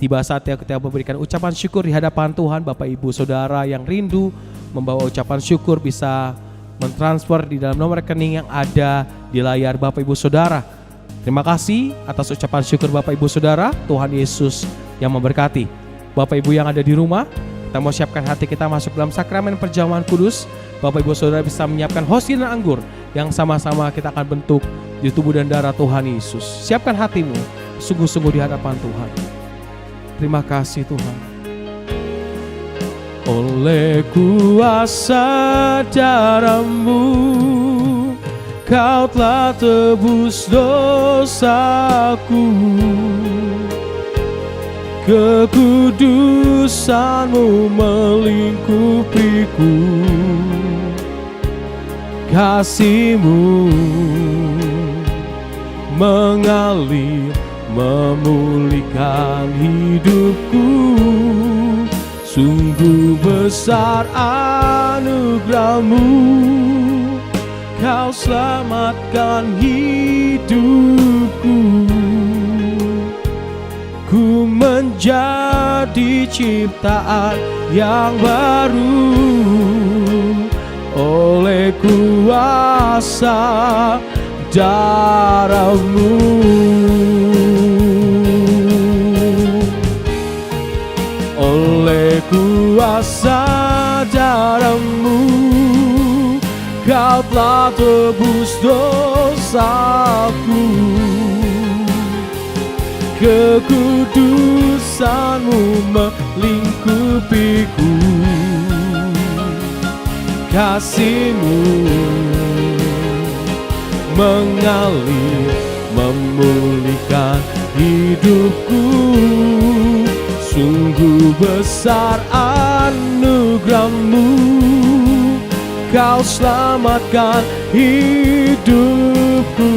tiba saatnya kita memberikan ucapan syukur di hadapan Tuhan. Bapak Ibu Saudara yang rindu membawa ucapan syukur bisa mentransfer di dalam nomor rekening yang ada di layar Bapak Ibu Saudara. Terima kasih atas ucapan syukur Bapak Ibu Saudara. Tuhan Yesus yang memberkati. Bapak Ibu yang ada di rumah, kita mau siapkan hati kita masuk dalam sakramen perjamuan kudus. Bapak Ibu Saudara bisa menyiapkan hosti dan anggur yang sama-sama kita akan bentuk di tubuh dan darah Tuhan Yesus. Siapkan hatimu sungguh-sungguh di hadapan Tuhan. Terima kasih Tuhan. Oleh kuasa darah-Mu, Kau telah tebus dosaku. Kekudusan-Mu melingkupiku. Kasih-Mu mengalir memulihkan hidupku. Sungguh besar anugerah-Mu, Kau selamatkan hidupku. Ku menjadi ciptaan yang baru oleh kuasa darah-Mu. Oleh kuasa darah-Mu, Kau telah tebus dosaku. Kekudusan-Mu melingkupiku. Kasih-Mu mengalir memulihkan hidupku. Sungguh besar anugerah-Mu, Kau selamatkan hidupku.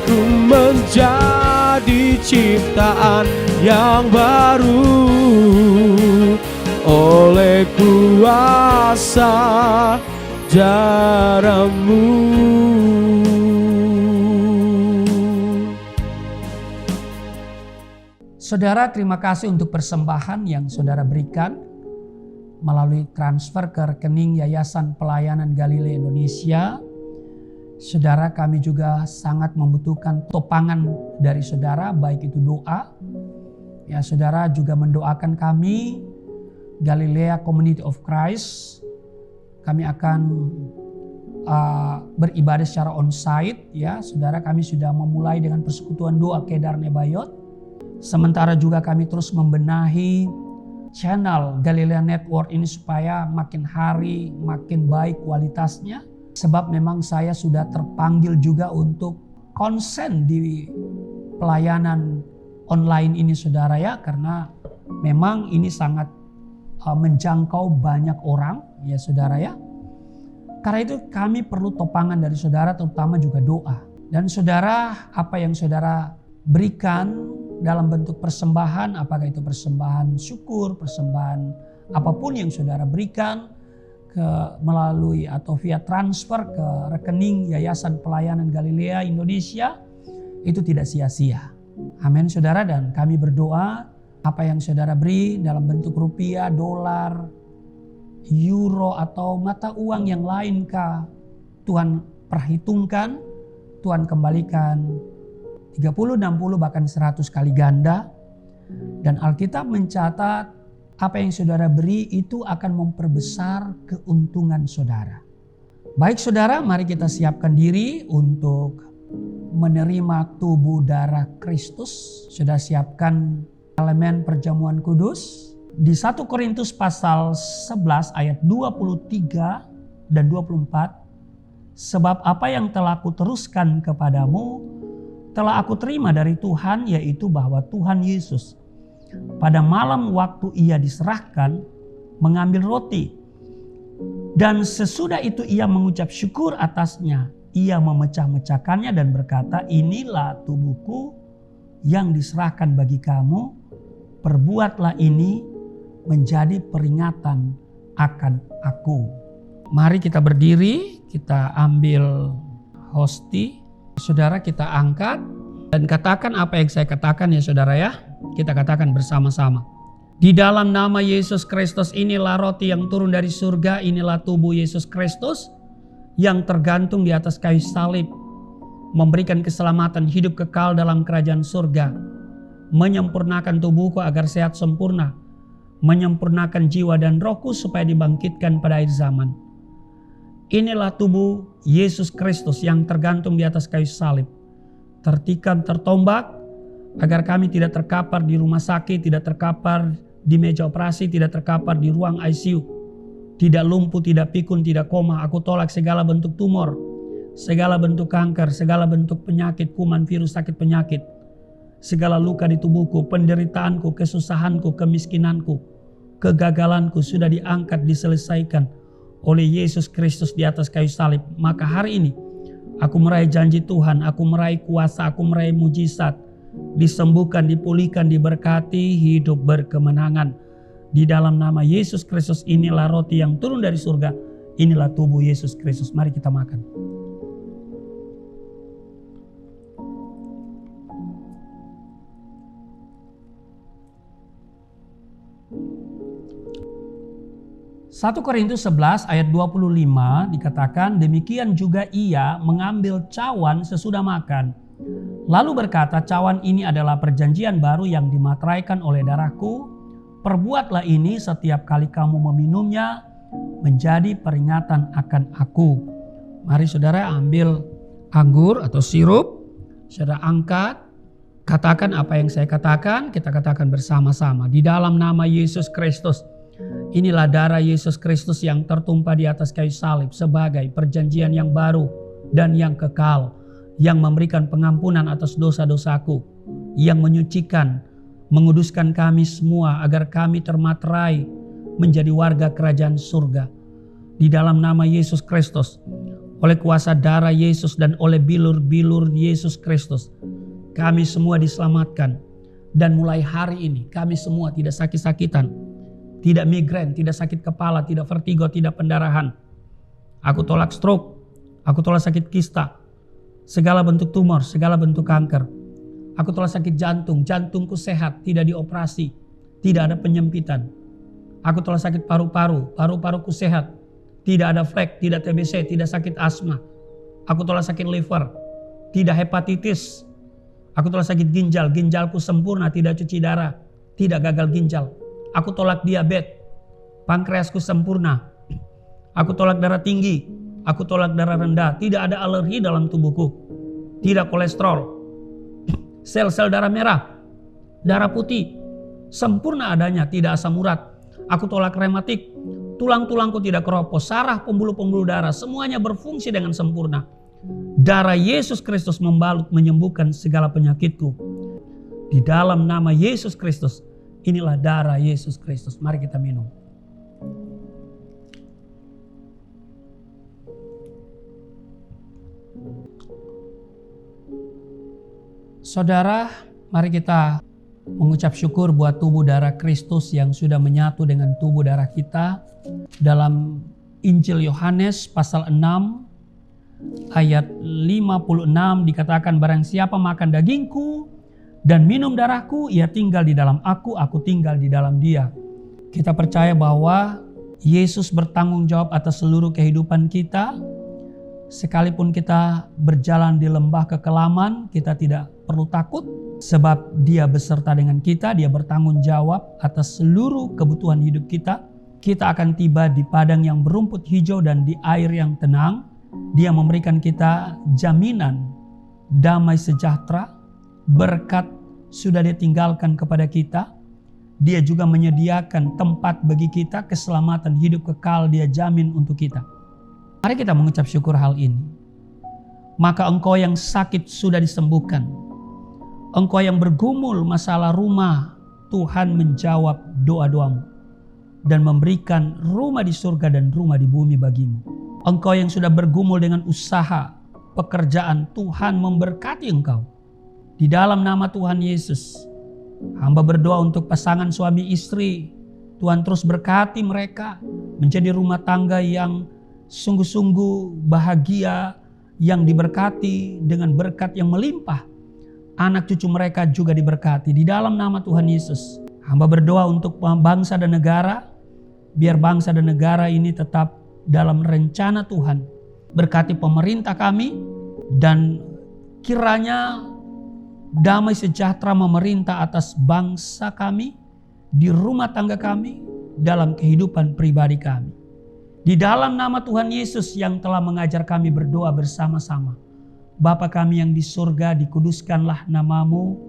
Ku menjadi ciptaan yang baru oleh kuasa darah-Mu. Saudara, terima kasih untuk persembahan yang saudara berikan melalui transfer ke rekening Yayasan Pelayanan Galilea Indonesia. Saudara, kami juga sangat membutuhkan topangan dari saudara, baik itu doa. Ya, saudara juga mendoakan kami, Galilea Community of Christ. Kami akan beribadah secara on-site. Ya, saudara, kami sudah memulai dengan persekutuan doa Kedar Nebayot. Sementara juga kami terus membenahi channel Galilea Network ini supaya makin hari makin baik kualitasnya. Sebab memang saya sudah terpanggil juga untuk konsen di pelayanan online ini saudara ya. Karena memang ini sangat menjangkau banyak orang ya saudara ya. Karena itu kami perlu topangan dari saudara, terutama juga doa. Dan saudara, apa yang saudara berikan dalam bentuk persembahan, apakah itu persembahan syukur, persembahan apapun yang saudara berikan melalui atau via transfer ke rekening Yayasan Pelayanan Galilea Indonesia, itu tidak sia-sia. Amin saudara, dan kami berdoa apa yang saudara beri dalam bentuk rupiah, dolar, euro atau mata uang yang lainkah, Tuhan perhitungkan, Tuhan kembalikan 30, 60 bahkan 100 kali ganda. Dan Alkitab mencatat apa yang saudara beri itu akan memperbesar keuntungan saudara. Baik saudara, mari kita siapkan diri untuk menerima tubuh darah Kristus. Sudah siapkan elemen perjamuan kudus. Di 1 Korintus pasal 11 ayat 23 dan 24. Sebab apa yang telah aku teruskan kepadamu telah aku terima dari Tuhan, yaitu bahwa Tuhan Yesus pada malam waktu ia diserahkan mengambil roti. Dan sesudah itu ia mengucap syukur atasnya. Ia memecah-mecahkannya dan berkata, inilah tubuhku yang diserahkan bagi kamu. Perbuatlah ini menjadi peringatan akan aku. Mari kita berdiri, kita ambil hosti. Saudara, kita angkat dan katakan apa yang saya katakan ya saudara ya. Kita katakan bersama-sama. Di dalam nama Yesus Kristus, inilah roti yang turun dari surga, inilah tubuh Yesus Kristus yang tergantung di atas kayu salib, memberikan keselamatan hidup kekal dalam kerajaan surga, menyempurnakan tubuhku agar sehat sempurna, menyempurnakan jiwa dan rohku supaya dibangkitkan pada akhir zaman. Inilah tubuh Yesus Kristus yang tergantung di atas kayu salib, tertikam, tertombak, agar kami tidak terkapar di rumah sakit, tidak terkapar di meja operasi, tidak terkapar di ruang ICU, tidak lumpuh, tidak pikun, tidak koma. Aku tolak segala bentuk tumor, segala bentuk kanker, segala bentuk penyakit, kuman, virus, sakit penyakit, segala luka di tubuhku, penderitaanku, kesusahanku, kemiskinanku, kegagalanku sudah diangkat, diselesaikan oleh Yesus Kristus di atas kayu salib. Maka hari ini aku meraih janji Tuhan, aku meraih kuasa, aku meraih mujizat, disembuhkan, dipulihkan, diberkati, hidup berkemenangan. Di dalam nama Yesus Kristus, inilah roti yang turun dari surga, inilah tubuh Yesus Kristus. Mari kita makan. Satu Korintus 11 ayat 25 dikatakan, demikian juga ia mengambil cawan sesudah makan. Lalu berkata, cawan ini adalah perjanjian baru yang dimateraikan oleh darahku. Perbuatlah ini setiap kali kamu meminumnya menjadi peringatan akan aku. Mari saudara ambil anggur atau sirup. Saudara angkat. Katakan apa yang saya katakan. Kita katakan bersama-sama. Di dalam nama Yesus Kristus. Inilah darah Yesus Kristus yang tertumpah di atas kayu salib sebagai perjanjian yang baru dan yang kekal, yang memberikan pengampunan atas dosa-dosaku, yang menyucikan, menguduskan kami semua agar kami termaterai menjadi warga kerajaan surga. Di dalam nama Yesus Kristus, oleh kuasa darah Yesus dan oleh bilur-bilur Yesus Kristus, kami semua diselamatkan. Dan mulai hari ini kami semua tidak sakit-sakitan, tidak migrain, tidak sakit kepala, tidak vertigo, tidak pendarahan. Aku tolak stroke, aku tolak sakit kista, segala bentuk tumor, segala bentuk kanker. Aku telah sakit jantung, jantungku sehat, tidak dioperasi, tidak ada penyempitan. Aku telah sakit paru-paru, paru-paruku sehat, tidak ada flek, tidak TBC, tidak sakit asma. Aku telah sakit liver, tidak hepatitis. Aku telah sakit ginjal, ginjalku sempurna, tidak cuci darah, tidak gagal ginjal. Aku tolak diabetes, pankreasku sempurna. Aku tolak darah tinggi, aku tolak darah rendah, tidak ada alergi dalam tubuhku, tidak kolesterol. Sel-sel darah merah, darah putih, sempurna adanya, tidak asam urat. Aku tolak rematik, tulang-tulangku tidak keropos, saraf, pembuluh-pembuluh darah, semuanya berfungsi dengan sempurna. Darah Yesus Kristus membalut menyembuhkan segala penyakitku. Di dalam nama Yesus Kristus, inilah darah Yesus Kristus. Mari kita minum. Saudara, mari kita mengucap syukur buat tubuh darah Kristus yang sudah menyatu dengan tubuh darah kita. Dalam Injil Yohanes pasal 6 ayat 56 dikatakan, barang siapa makan dagingku dan minum darahku, ia tinggal di dalam aku tinggal di dalam dia. Kita percaya bahwa Yesus bertanggung jawab atas seluruh kehidupan kita. Sekalipun kita berjalan di lembah kekelaman, kita tidak perlu takut sebab Dia beserta dengan kita. Dia bertanggung jawab atas seluruh kebutuhan hidup kita. Kita akan tiba di padang yang berumput hijau dan di air yang tenang. Dia memberikan kita jaminan damai sejahtera, berkat sudah ditinggalkan kepada kita. Dia juga menyediakan tempat bagi kita, keselamatan hidup kekal Dia jamin untuk kita. Mari kita mengucap syukur hal ini. Maka engkau yang sakit sudah disembuhkan. Engkau yang bergumul masalah rumah, Tuhan menjawab doa-doamu dan memberikan rumah di surga dan rumah di bumi bagimu. Engkau yang sudah bergumul dengan usaha, pekerjaan, Tuhan memberkati engkau. Di dalam nama Tuhan Yesus, hamba berdoa untuk pasangan suami istri. Tuhan terus berkati mereka menjadi rumah tangga yang sungguh-sungguh bahagia, yang diberkati dengan berkat yang melimpah. Anak cucu mereka juga diberkati di dalam nama Tuhan Yesus. Hamba berdoa untuk bangsa dan negara, biar bangsa dan negara ini tetap dalam rencana Tuhan. Berkati pemerintah kami dan kiranya damai sejahtera memerintah atas bangsa kami, di rumah tangga kami, dalam kehidupan pribadi kami. Di dalam nama Tuhan Yesus yang telah mengajar kami berdoa bersama-sama. Bapa kami yang di surga, dikuduskanlah namamu,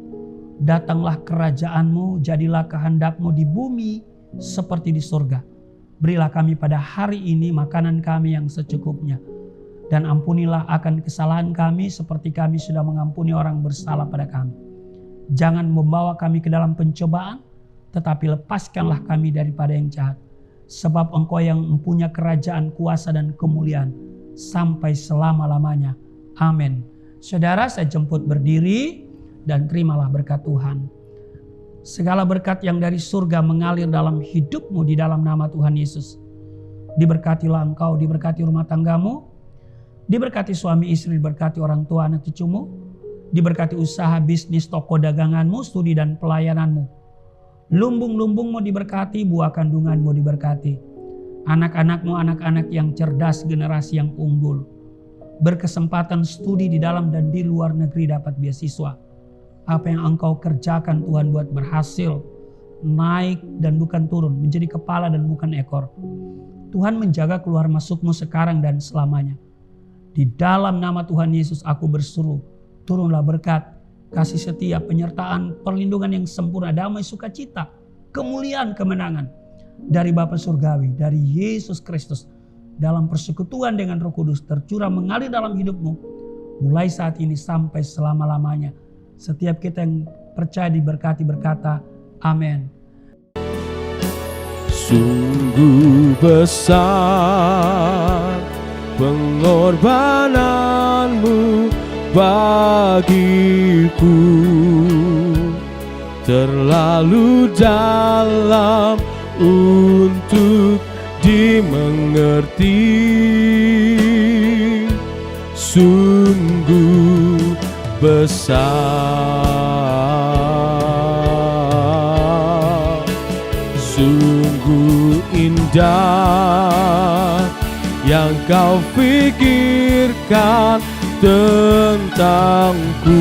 datanglah kerajaanmu, jadilah kehendakmu di bumi seperti di surga. Berilah kami pada hari ini makanan kami yang secukupnya. Dan ampunilah akan kesalahan kami seperti kami sudah mengampuni orang bersalah pada kami. Jangan membawa kami ke dalam pencobaan, tetapi lepaskanlah kami daripada yang jahat. Sebab engkau yang mempunyai kerajaan, kuasa dan kemuliaan sampai selama-lamanya. Amin. Saudara, saya jemput berdiri dan terimalah berkat Tuhan. Segala berkat yang dari surga mengalir dalam hidupmu di dalam nama Tuhan Yesus. Diberkatilah engkau, diberkati rumah tanggamu, diberkati suami istri, diberkati orang tua anak cucumu, diberkati usaha, bisnis, toko daganganmu, studi dan pelayananmu. Lumbung-lumbungmu diberkati, buah kandunganmu diberkati. Anak-anakmu anak-anak yang cerdas, generasi yang unggul. Berkesempatan studi di dalam dan di luar negeri, dapat beasiswa. Apa yang engkau kerjakan Tuhan buat berhasil, naik dan bukan turun, menjadi kepala dan bukan ekor. Tuhan menjaga keluar masukmu sekarang dan selamanya. Di dalam nama Tuhan Yesus aku berseru, turunlah berkat, kasih setia, penyertaan, perlindungan yang sempurna, damai, sukacita, kemuliaan, kemenangan dari Bapa Surgawi, dari Yesus Kristus, dalam persekutuan dengan Roh Kudus tercurah mengalir dalam hidupmu mulai saat ini sampai selama-lamanya. Setiap kita yang percaya diberkati berkata amin. Sungguh besar pengorbananmu bagiku, terlalu dalam untuk dimengerti. Sungguh besar indah yang kau pikirkan tentangku,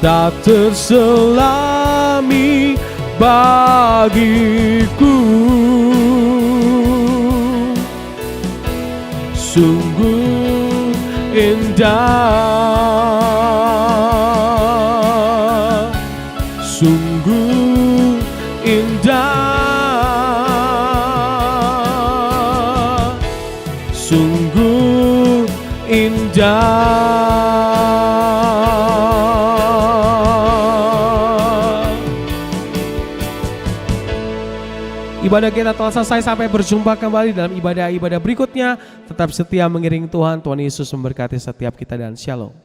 tak terselami bagiku. Sungguh indah, sungguh indah, sungguh indah. Ibadah kita telah selesai, sampai berjumpa kembali dalam ibadah-ibadah berikutnya. Tetap setia mengiring Tuhan. Tuhan Yesus memberkati setiap kita dan shalom.